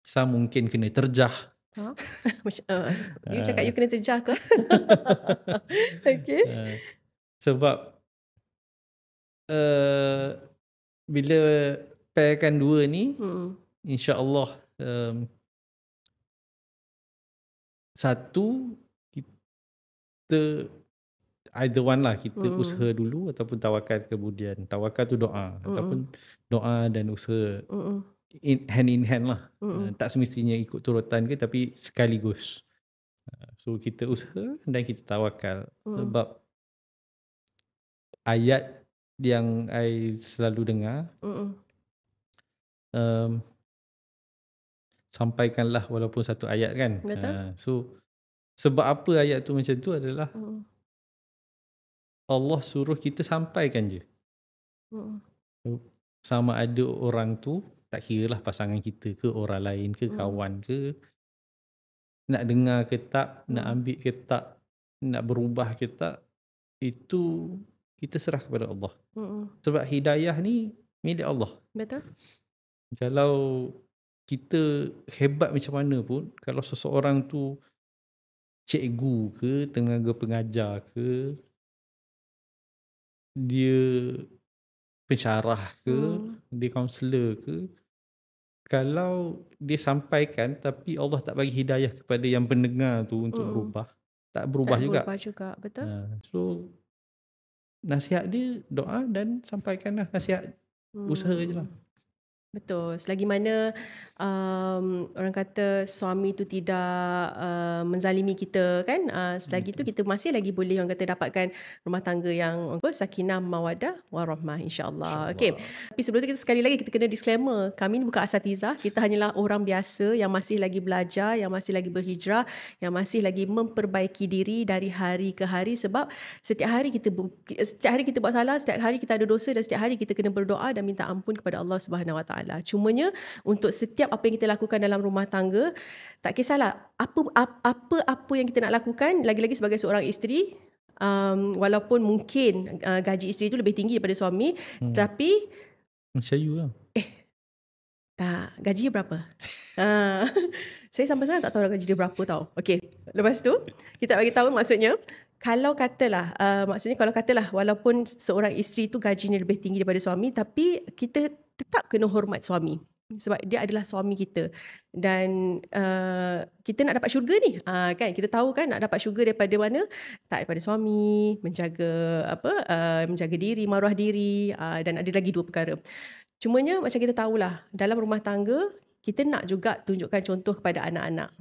Some mungkin kena terjah. You cakap you kena terjah ke? Okay. Sebab bila pairkan dua ni, insya-Allah satu, kita either one lah, kita usaha dulu ataupun tawakal kemudian. Tawakal tu doa, ataupun doa dan usaha hand in hand lah. Tak semestinya ikut turutan ke, tapi sekaligus. So kita usaha dan kita tawakal. Sebab ayat yang I selalu dengar, sampaikanlah walaupun satu ayat kan. So sebab apa ayat tu macam tu adalah Allah suruh kita sampaikan je. Sama ada orang tu, tak kira lah pasangan kita ke, orang lain ke, kawan ke, nak dengar ke tak, nak ambil ke tak, nak berubah ke tak, itu kita serah kepada Allah. Sebab hidayah ni milik Allah. Betul. Kalau kita hebat macam mana pun, kalau seseorang tu cikgu ke, tenaga pengajar ke, dia pensyarah ke, dia kaunselor ke, kalau dia sampaikan tapi Allah tak bagi hidayah kepada yang pendengar tu untuk berubah, tak berubah juga. Betul. So nasihat dia doa dan sampaikanlah nasihat, usaha je lah. Betul. Selagi mana orang kata suami tu tidak menzalimi kita kan, selagi tu kita masih lagi boleh orang kata dapatkan rumah tangga yang sakinah, mawaddah, warahmah, insya-Allah. Okey. Tapi sebelum tu kita sekali lagi kita kena disclaimer, kami ni bukan asatizah, kita hanyalah orang biasa yang masih lagi belajar, yang masih lagi berhijrah, yang masih lagi memperbaiki diri dari hari ke hari, sebab setiap hari kita buat salah, setiap hari kita ada dosa, dan setiap hari kita kena berdoa dan minta ampun kepada Allah Subhanahu Wa Taala. Cumanya untuk setiap apa yang kita lakukan dalam rumah tangga, tak kisahlah apa yang kita nak lakukan, lagi-lagi sebagai seorang isteri, walaupun mungkin gaji isteri itu lebih tinggi daripada suami, tapi macam you lah. Tak, gajinya berapa? Saya sampai sekarang tak tahu gaji dia berapa tau. Okey, lepas tu kita bagi tahu, maksudnya kalau katalah walaupun seorang isteri tu gajinya lebih tinggi daripada suami, tapi kita tetap kena hormat suami sebab dia adalah suami kita, dan kita nak dapat syurga ni, kan, kita tahu kan nak dapat syurga daripada mana? Tak daripada suami, menjaga diri, maruah diri, dan ada lagi 2 perkara. Cumanya macam kita tahulah, dalam rumah tangga kita nak juga tunjukkan contoh kepada anak-anak.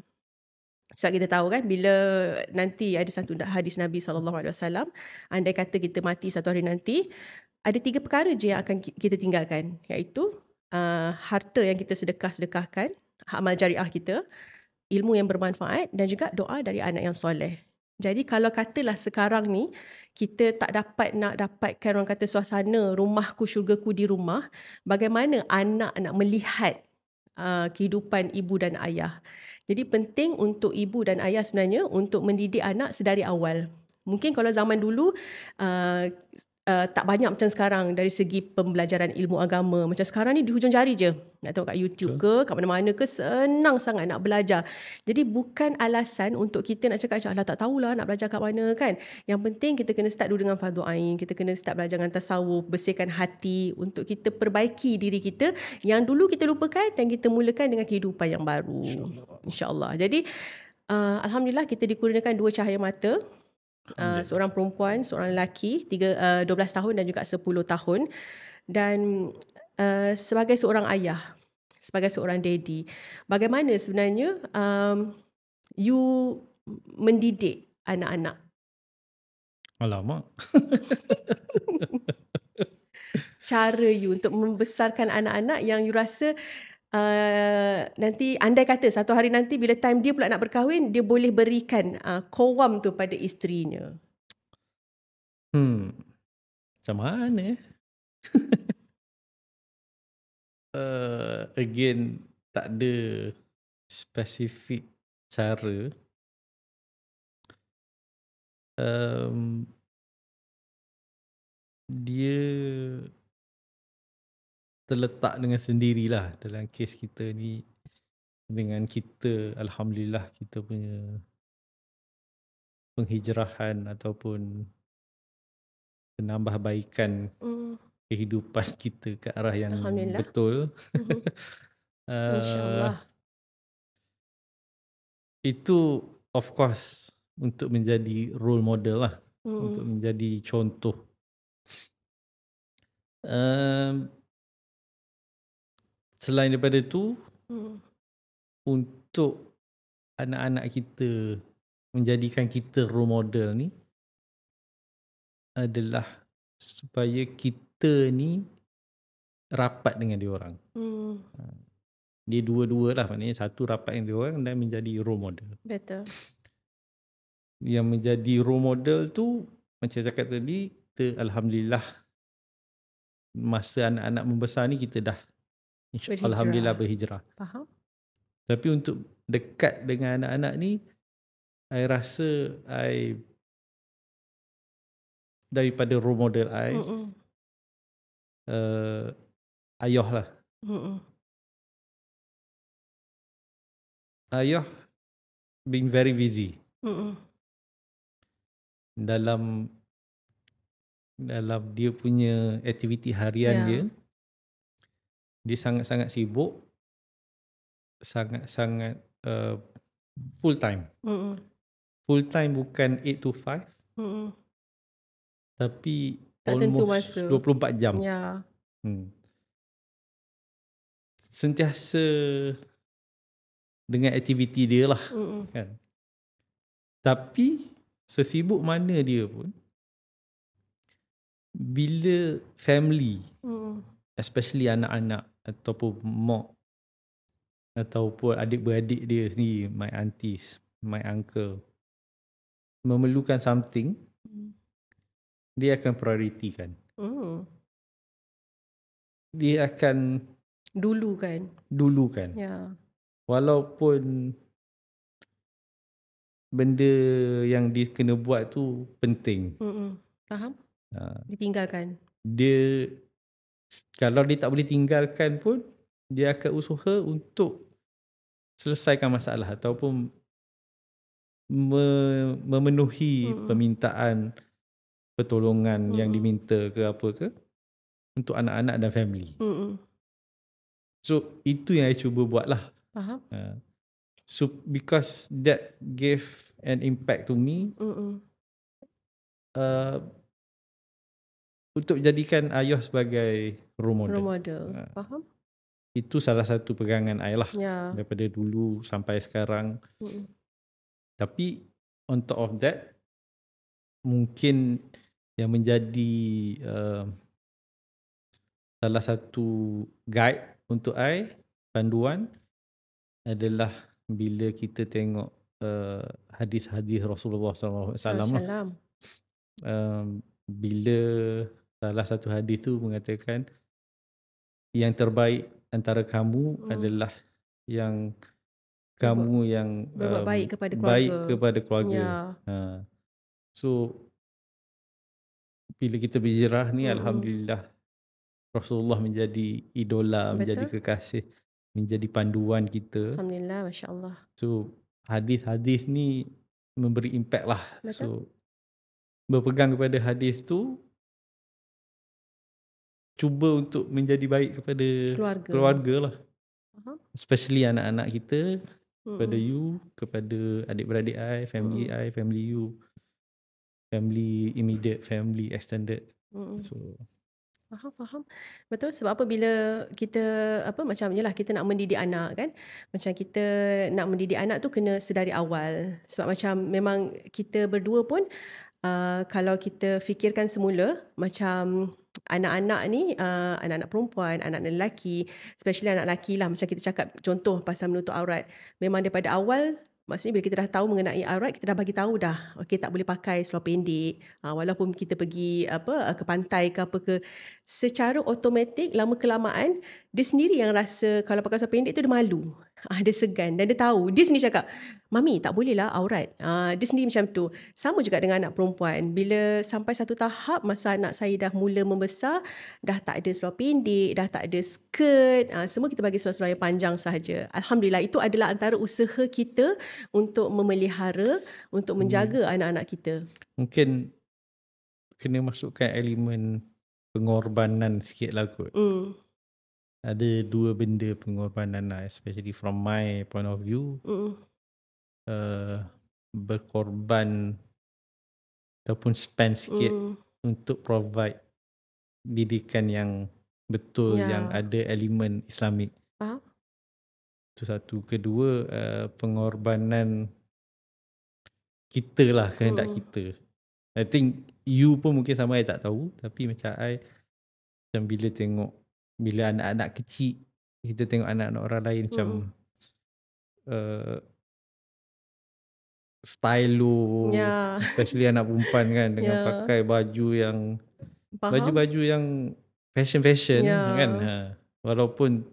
Sebab kita tahu kan, bila nanti ada satu hadis Nabi SAW, andai kata kita mati satu hari nanti, ada 3 perkara je yang akan kita tinggalkan, iaitu harta yang kita sedekahkan, hak amal jariah kita, ilmu yang bermanfaat, dan juga doa dari anak yang soleh. Jadi kalau katalah sekarang ni kita tak nak dapatkan orang kata suasana rumahku syurgaku di rumah, bagaimana anak nak melihat kehidupan ibu dan ayah? Jadi penting untuk ibu dan ayah sebenarnya untuk mendidik anak sedari awal. Mungkin kalau zaman dulu tak banyak macam sekarang dari segi pembelajaran ilmu agama. Macam sekarang ni di hujung jari je. Nak tengok kat YouTube ke, kat mana-mana ke, senang sangat nak belajar. Jadi bukan alasan untuk kita nak cakap, alah tak tahulah nak belajar kat mana kan. Yang penting kita kena start dulu dengan fardu ain, kita kena start belajar dengan tasawuf, bersihkan hati untuk kita perbaiki diri kita yang dulu kita lupakan, dan kita mulakan dengan kehidupan yang baru. InsyaAllah. Jadi alhamdulillah kita dikurniakan 2 cahaya mata. Seorang perempuan, seorang lelaki, 12 tahun dan juga 10 tahun. Dan sebagai seorang ayah, sebagai seorang daddy. Bagaimana sebenarnya you mendidik anak-anak? Alamak. Cara you untuk membesarkan anak-anak yang you rasa nanti andai kata satu hari nanti bila time dia pula nak berkahwin, dia boleh berikan qawam tu pada isterinya. Macam mana? Again, tak ada spesifik cara. Dia terletak dengan sendirilah dalam kes kita ni. Dengan kita, alhamdulillah, kita punya penghijrahan ataupun penambahbaikan kehidupan kita ke arah yang betul. InsyaAllah. Itu of course untuk menjadi role model lah, untuk menjadi contoh. Selain daripada itu, untuk anak-anak kita, menjadikan kita role model ni adalah supaya kita ni rapat dengan dia orang. Dia dua-dua lah, maknanya satu rapat dengan dia orang dan menjadi role model. Betul. Yang menjadi role model tu, macam saya cakap tadi, kita alhamdulillah masa anak-anak membesar ni kita dah alhamdulillah berhijrah. Faham. Tapi untuk dekat dengan anak-anak ni, I rasa daripada role model ayah lah. Ayah being very busy dalam dia punya aktiviti harian dia sangat-sangat sibuk, sangat-sangat full time. Full time bukan 8 to 5, tapi tak tentu almost masa. 24 jam. Ya. Sentiasa dengan aktiviti dia lah. Kan? Tapi sesibuk mana dia pun, bila family, especially anak-anak ataupun mak ataupun adik-beradik dia sendiri, my aunties, my uncle, memerlukan something, dia akan prioritikan. Dia akan dulukan. Ya. Walaupun benda yang dia kena buat tu penting. Faham? Ditinggalkan. Dia, kalau dia tak boleh tinggalkan pun, dia akan usaha untuk selesaikan masalah ataupun memenuhi permintaan pertolongan yang diminta ke apa ke untuk anak-anak dan family. So itu yang saya cuba buat lah. Faham? So because that gave an impact to me, untuk jadikan ayah sebagai role model. Faham? Itu salah satu pegangan I lah, daripada dulu sampai sekarang. Tapi on top of that, mungkin yang menjadi salah satu guide untuk I, panduan, adalah bila kita tengok hadis-hadis Rasulullah SAW. Bila salah satu hadis tu mengatakan yang terbaik antara kamu adalah yang kamu yang berbuat baik kepada keluarga. So bila kita berhijrah ni, alhamdulillah Rasulullah menjadi idola, menjadi kekasih, menjadi panduan kita. Alhamdulillah, masya-Allah. So hadis-hadis ni memberi impact lah. Betul. So berpegang kepada hadis tu, cuba untuk menjadi baik kepada keluarga lah. Especially anak-anak kita, kepada you, kepada adik-beradik I, family you, family immediate, family extended. So Faham. Betul, sebab apa bila kita macam yalah kita nak mendidik anak kan. Macam kita nak mendidik anak tu kena sedari awal. Sebab macam memang kita berdua pun kalau kita fikirkan semula macam anak-anak ni anak-anak perempuan, anak-anak lelaki, especially anak lelaki lah, macam kita cakap contoh pasal menutup aurat. Memang daripada awal, maksudnya bila kita dah tahu mengenai aurat, kita dah bagi tahu dah okey tak boleh pakai seluar pendek, walaupun kita pergi ke pantai ke apa ke, secara automatik lama kelamaan dia sendiri yang rasa kalau pakai seluar pendek tu dia malu. Dia segan dan dia tahu. Dia sendiri cakap, "Mami, tak boleh lah aurat." Dia sendiri macam tu. Sama juga dengan anak perempuan. Bila sampai satu tahap masa anak saya dah mula membesar, dah tak ada seluar pendek, dah tak ada skirt, semua kita bagi seluar-seluar yang panjang sahaja. Alhamdulillah, itu adalah antara usaha kita untuk memelihara, untuk menjaga anak-anak kita. Mungkin kena masukkan elemen pengorbanan sikit lah kot. Ada dua benda pengorbanan lah, especially from my point of view. Berkorban ataupun spend sikit untuk provide didikan yang betul, yang ada elemen Islamik. Faham? Itu satu. Kedua, pengorbanan kita lah, kehendak kita. I think you pun mungkin sama, I tak tahu. Tapi macam I, macam bila anak-anak kecil, kita tengok anak-anak orang lain macam stylo, especially anak perempuan kan, dengan pakai baju yang baju-baju yang fashion kan, walaupun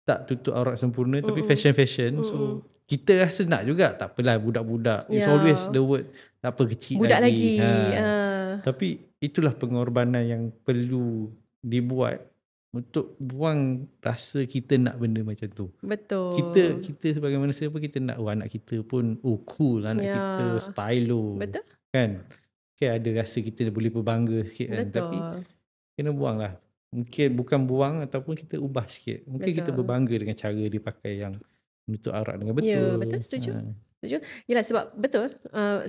tak tutup aurat sempurna tapi fashion. So kita rasa nak juga, tak apalah budak-budak, it's always the word tak apa, kecil budak lagi. lagi. Tapi itulah pengorbanan yang perlu dibuat untuk buang rasa kita nak benda macam tu. Betul. Kita sebagai manusia pun kita nak anak kita pun cool, anak kita stylo. Betul. Kan? Ada rasa kita boleh berbangga sikit kan. Betul. Tapi kena buang lah. Mungkin bukan buang ataupun kita ubah sikit. Mungkin kita berbangga dengan cara dia pakai yang menutup aurat dengan betul. Ya, betul, setuju. Yelah, sebab betul.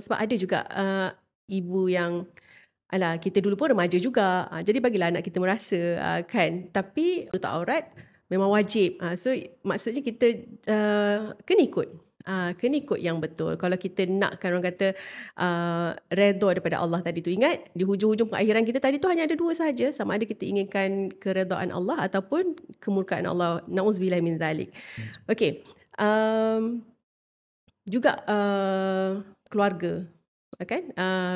Sebab ada juga ibu yang alah, kita dulu pun remaja juga. Jadi bagilah anak kita merasa kan. Tapi menutup aurat memang wajib. So maksudnya kita kena ikut. Kena ikut yang betul. Kalau kita nakkan, orang kata redha daripada Allah tadi tu. Ingat di hujung-hujung pengakhiran kita tadi tu hanya ada dua sahaja. Sama ada kita inginkan keredaan Allah ataupun kemurkaan Allah. Na'udzubillah min zalik. Okay. Juga keluarga. Kan?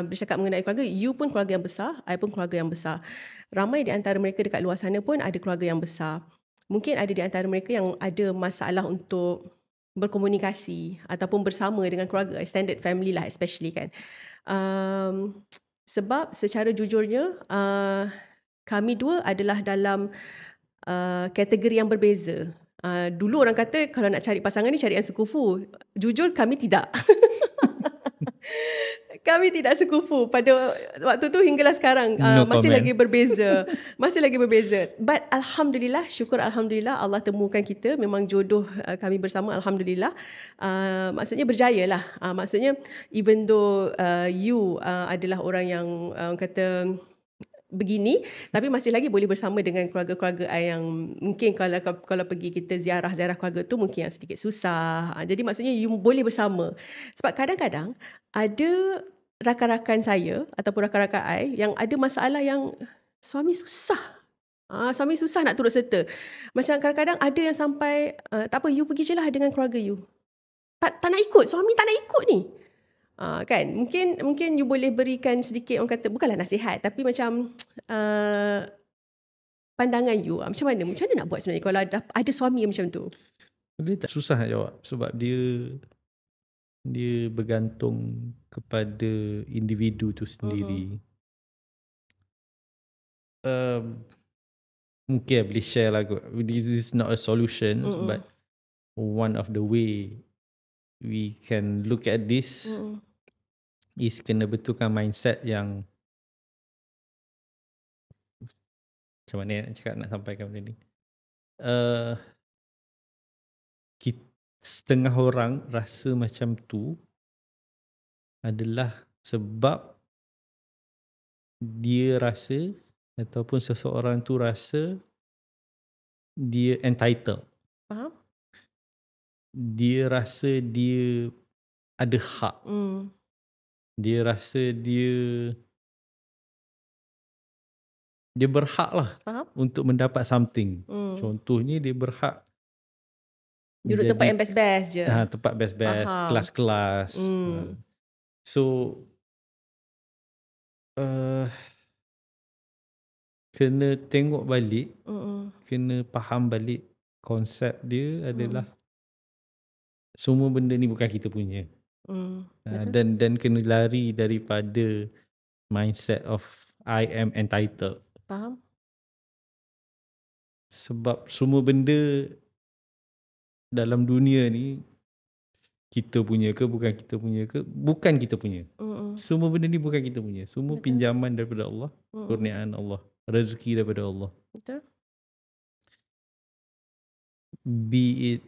Bercakap mengenai keluarga, you pun keluarga yang besar, I pun keluarga yang besar. Ramai di antara mereka dekat luar sana pun ada keluarga yang besar. Mungkin ada di antara mereka yang ada masalah untuk berkomunikasi ataupun bersama dengan keluarga, extended family lah especially kan. Sebab secara jujurnya kami dua adalah dalam kategori yang berbeza. Dulu orang kata kalau nak cari pasangan ni cari yang sekufu. Jujur kami tidak. Kami tidak sekufu pada waktu tu hinggalah sekarang. Masih lagi berbeza. Masih lagi berbeza. But Alhamdulillah, syukur Alhamdulillah Allah temukan kita. Memang jodoh kami bersama, Alhamdulillah. Maksudnya berjaya lah. Maksudnya even though you adalah orang yang kata begini, tapi masih lagi boleh bersama dengan keluarga-keluarga I yang mungkin kalau pergi kita ziarah keluarga tu mungkin yang sedikit susah. Jadi maksudnya you boleh bersama. Sebab kadang-kadang ada rakan-rakan saya ataupun rakan-rakan I yang ada masalah yang suami susah. Suami susah nak turut serta. Macam kadang-kadang ada yang sampai tak apa, you pergi je lah dengan keluarga you. Tak nak ikut, suami tak nak ikut ni. Kan, mungkin you boleh berikan sedikit, orang kata bukanlah nasihat tapi macam pandangan you macam mana nak buat sebenarnya kalau ada suami yang macam tu. Dia tak susah nak jawab sebab dia bergantung kepada individu tu sendiri. Mungkin boleh share lah kot. This is not a solution, but one of the way we can look at this is kena betulkan mindset yang macam mana nak cakap, nak sampaikan benda ni. Setengah orang rasa macam tu adalah sebab dia rasa ataupun seseorang tu rasa dia entitled. Faham? Dia rasa dia ada hak. Dia rasa dia berhak lah untuk mendapat something. Contohnya dia berhak duduk tempat yang best-best je. Tempat best-best, kelas-kelas. So kena tengok balik, kena faham balik konsep dia adalah semua benda ni bukan kita punya. Dan kena lari daripada mindset of I am entitled. Faham? Sebab semua benda dalam dunia ni kita punya ke bukan kita punya ke, bukan kita punya. Semua benda ni bukan kita punya. Semua pinjaman daripada Allah, kurniaan Allah, rezeki daripada Allah. Betul. Be it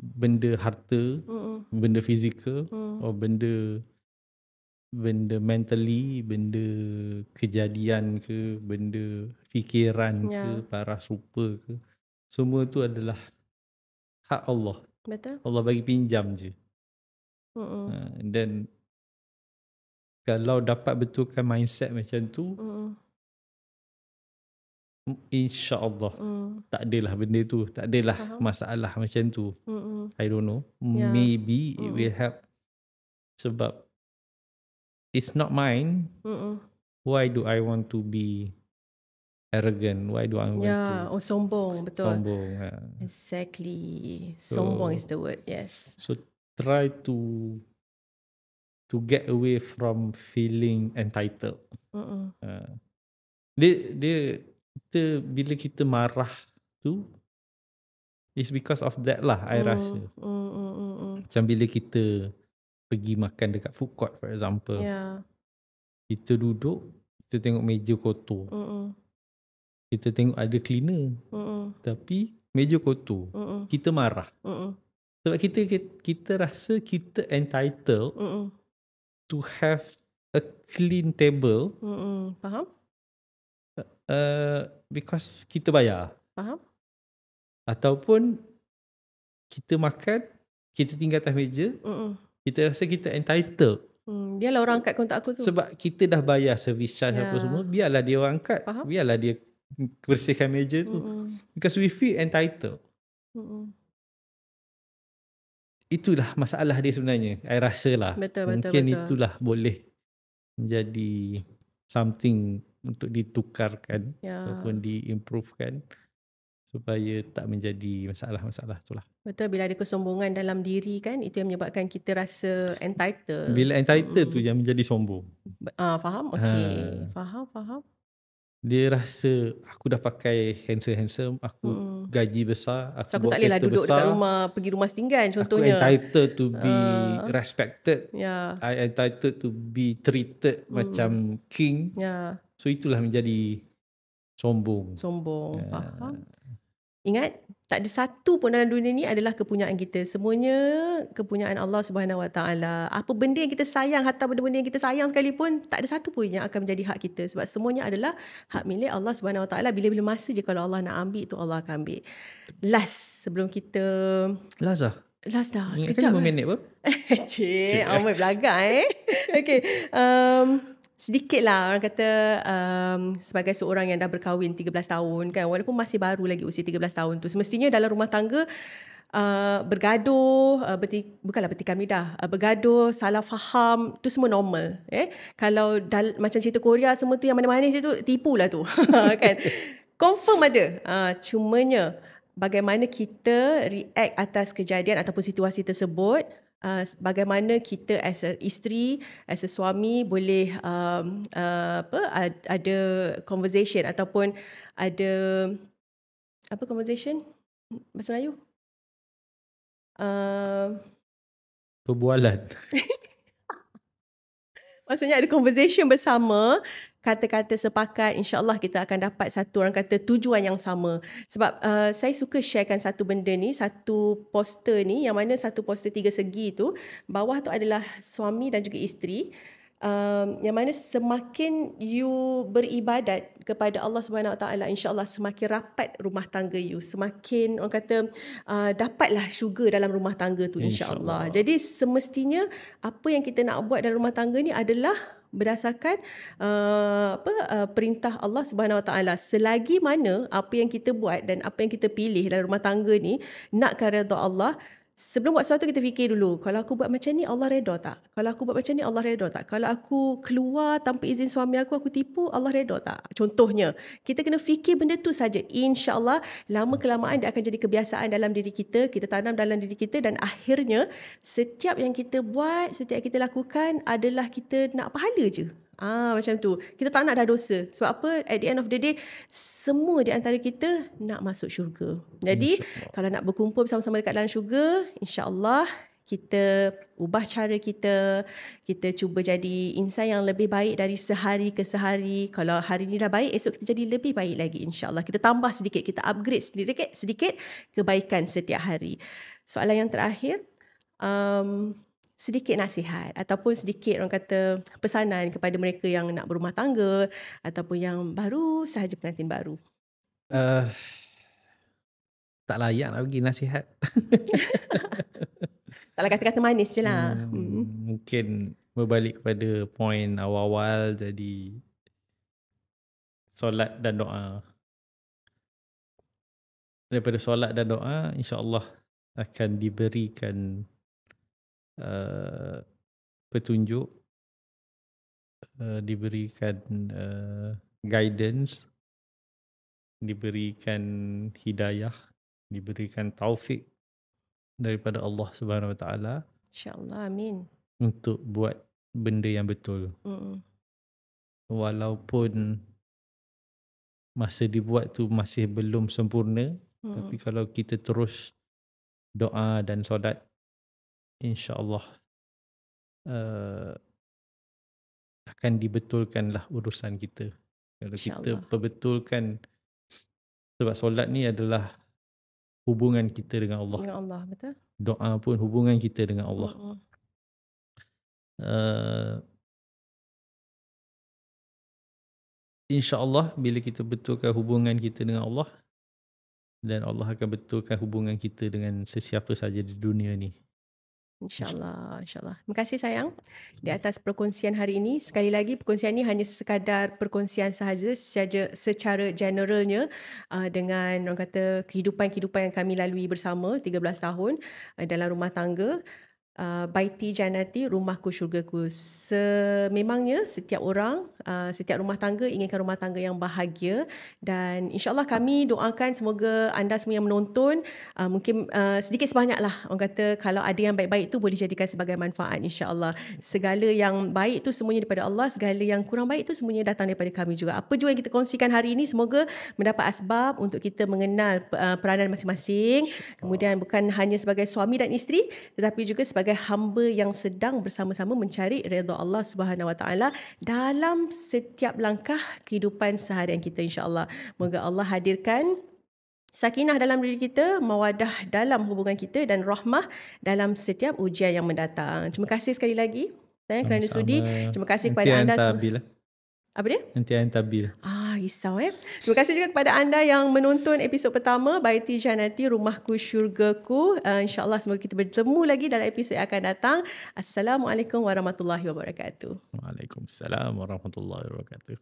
benda harta, benda fizikal, atau benda mentally, benda kejadian ke, benda fikiran ke, paras rupa ke, semua tu adalah hak Allah. Betul. Allah bagi pinjam je. Dan kalau dapat betulkan mindset macam tu, insya-Allah tak adalah benda tu, tak adalah masalah macam tu. I don't know. Maybe it will help. Sebab it's not mine. Why do I want to be arrogant? Why do I want to sombong. Betul. Sombong. Exactly. Sombong is the word. Yes. So try to get away from feeling entitled. Dia bila kita marah tu, it's because of that lah, I rasa. Macam bila kita pergi makan dekat food court for example, kita duduk, kita tengok meja kotor, kita tengok ada cleaner, tapi meja kotor, kita marah. Sebab kita rasa kita entitled to have a clean table. Faham? Because kita bayar. Faham? Ataupun kita makan, kita tinggal atas meja, kita rasa kita entitled. Biarlah orang angkat kontak aku tu. Sebab kita dah bayar service charge apa semua, biarlah dia orang angkat. Faham? Biarlah dia bersihkan meja tu. Because we feel entitled. Itulah masalah dia sebenarnya, I rasa lah. Mungkin itulah boleh menjadi something untuk ditukarkan ataupun diimprovekan supaya tak menjadi masalah-masalah itulah. Betul, bila ada kesombongan dalam diri kan, itu yang menyebabkan kita rasa entitled. Bila entitled tu yang menjadi sombong. Faham? Okey. Faham. Dia rasa aku dah pakai handsome, aku gaji besar, aku tak bolehlah duduk dekat rumah, pergi rumah setinggan contohnya. Aku entitled to be respected. I entitled to be treated macam king. So itulah menjadi sombong. Faham. Ingat, tak ada satu pun dalam dunia ni adalah kepunyaan kita. Semuanya kepunyaan Allah Subhanahu Wa Taala. Apa benda yang kita sayang, hatta benda-benda yang kita sayang sekalipun, tak ada satu pun yang akan menjadi hak kita. Sebab semuanya adalah hak milik Allah Subhanahu Wa Taala. Bila-bila masa je kalau Allah nak ambil, tu Allah akan ambil. Last, sebelum kita... Last dah. Sekejap. 5 minit apa? Cik, Amai belagak Okay. Sedikit lah orang kata sebagai seorang yang dah berkahwin 13 tahun kan, walaupun masih baru lagi usia 13 tahun tu, semestinya dalam rumah tangga bergaduh, bukanlah bertikam lidah, bergaduh, salah faham, tu semua normal. Kalau macam cerita Korea semua tu yang mana-mana je tu, tipulah tu kan. Confirm ada. Cumanya bagaimana kita react atas kejadian ataupun situasi tersebut, bagaimana kita as a isteri, as a suami boleh ada conversation ataupun ada apa conversation bahasa Melayu? Perbualan. Maksudnya ada conversation bersama, kata-kata sepakat, insya-Allah kita akan dapat satu orang kata tujuan yang sama. Sebab saya suka sharekan satu benda ni, satu poster ni, yang mana satu poster 3 segi tu, bawah tu adalah suami dan juga isteri. yang mana semakin you beribadat kepada Allah Subhanahu Wa Taala, insya-Allah semakin rapat rumah tangga you, semakin orang kata dapatlah syurga dalam rumah tangga tu, insya-Allah. Jadi semestinya apa yang kita nak buat dalam rumah tangga ni adalah berdasarkan perintah Allah Subhanahu Wa Taala. Selagi mana apa yang kita buat dan apa yang kita pilih dalam rumah tangga ni nakkan redha Allah, sebelum buat sesuatu kita fikir dulu, kalau aku buat macam ni Allah redha tak? Kalau aku buat macam ni Allah redha tak? Kalau aku keluar tanpa izin suami aku tipu, Allah redha tak? Contohnya, kita kena fikir benda tu saja. InsyaAllah lama kelamaan dia akan jadi kebiasaan dalam diri kita, kita tanam dalam diri kita, dan akhirnya setiap yang kita buat, setiap kita lakukan adalah kita nak pahala je. Macam tu. Kita tak nak dah dosa. Sebab apa? At the end of the day, semua di antara kita nak masuk syurga. Jadi, kalau nak berkumpul bersama-sama dekat dalam syurga, insya-Allah kita ubah cara kita. Kita cuba jadi insan yang lebih baik dari sehari ke sehari. Kalau hari ni dah baik, esok kita jadi lebih baik lagi, insya-Allah. Kita tambah sedikit, kita upgrade sedikit kebaikan setiap hari. Soalan yang terakhir, sedikit nasihat ataupun sedikit orang kata pesanan kepada mereka yang nak berumah tangga ataupun yang baru sahaja pengantin baru. Tak layak nak bagi nasihat. Taklah kata-kata manis je lah. Mungkin berbalik kepada poin awal-awal, jadi solat dan doa. Daripada solat dan doa, insya-Allah akan diberikan petunjuk, diberikan guidance, diberikan hidayah, diberikan taufik daripada Allah Subhanahu Wa Taala. InsyaAllah, amin. Untuk buat benda yang betul. Walaupun masa dibuat tu masih belum sempurna, tapi kalau kita terus doa dan solat, InsyaAllah akan dibetulkanlah urusan kita. Kalau kita perbetulkan, sebab solat ni adalah hubungan kita dengan Allah. Dengan Allah, betul. Doa pun hubungan kita dengan Allah. InsyaAllah bila kita betulkan hubungan kita dengan Allah, dan Allah akan betulkan hubungan kita dengan sesiapa saja di dunia ni. InsyaAllah, insyaAllah. Terima kasih sayang di atas perkongsian hari ini. Sekali lagi, perkongsian ini hanya sekadar perkongsian sahaja secara generalnya dengan orang kata kehidupan yang kami lalui bersama 13 tahun dalam rumah tangga. Baiti Jannati, rumahku syurgaku. Sememangnya setiap orang, setiap rumah tangga inginkan rumah tangga yang bahagia, dan insyaAllah kami doakan semoga anda semua yang menonton mungkin sedikit sebanyaklah orang kata kalau ada yang baik-baik tu boleh jadikan sebagai manfaat, insyaAllah. Segala yang baik tu semuanya daripada Allah, segala yang kurang baik tu semuanya datang daripada kami juga. Apa juga yang kita kongsikan hari ini semoga mendapat asbab untuk kita mengenal peranan masing-masing, kemudian bukan hanya sebagai suami dan isteri tetapi juga sebagai hamba yang sedang bersama-sama mencari redha Allah Subhanahu Wa Taala dalam setiap langkah kehidupan seharian kita, insya-Allah. Moga Allah hadirkan sakinah dalam diri kita, mawadah dalam hubungan kita, dan rahmah dalam setiap ujian yang mendatang. Terima kasih sekali lagi kerana sudi. Terima kasih kepada anda semua. Apa dia? Nanti hantar bil. Risau Terima kasih juga kepada anda yang menonton episod pertama Baiti Jannati, rumahku syurgaku. InsyaAllah semoga kita bertemu lagi dalam episod yang akan datang. Assalamualaikum warahmatullahi wabarakatuh. Waalaikumsalam warahmatullahi wabarakatuh.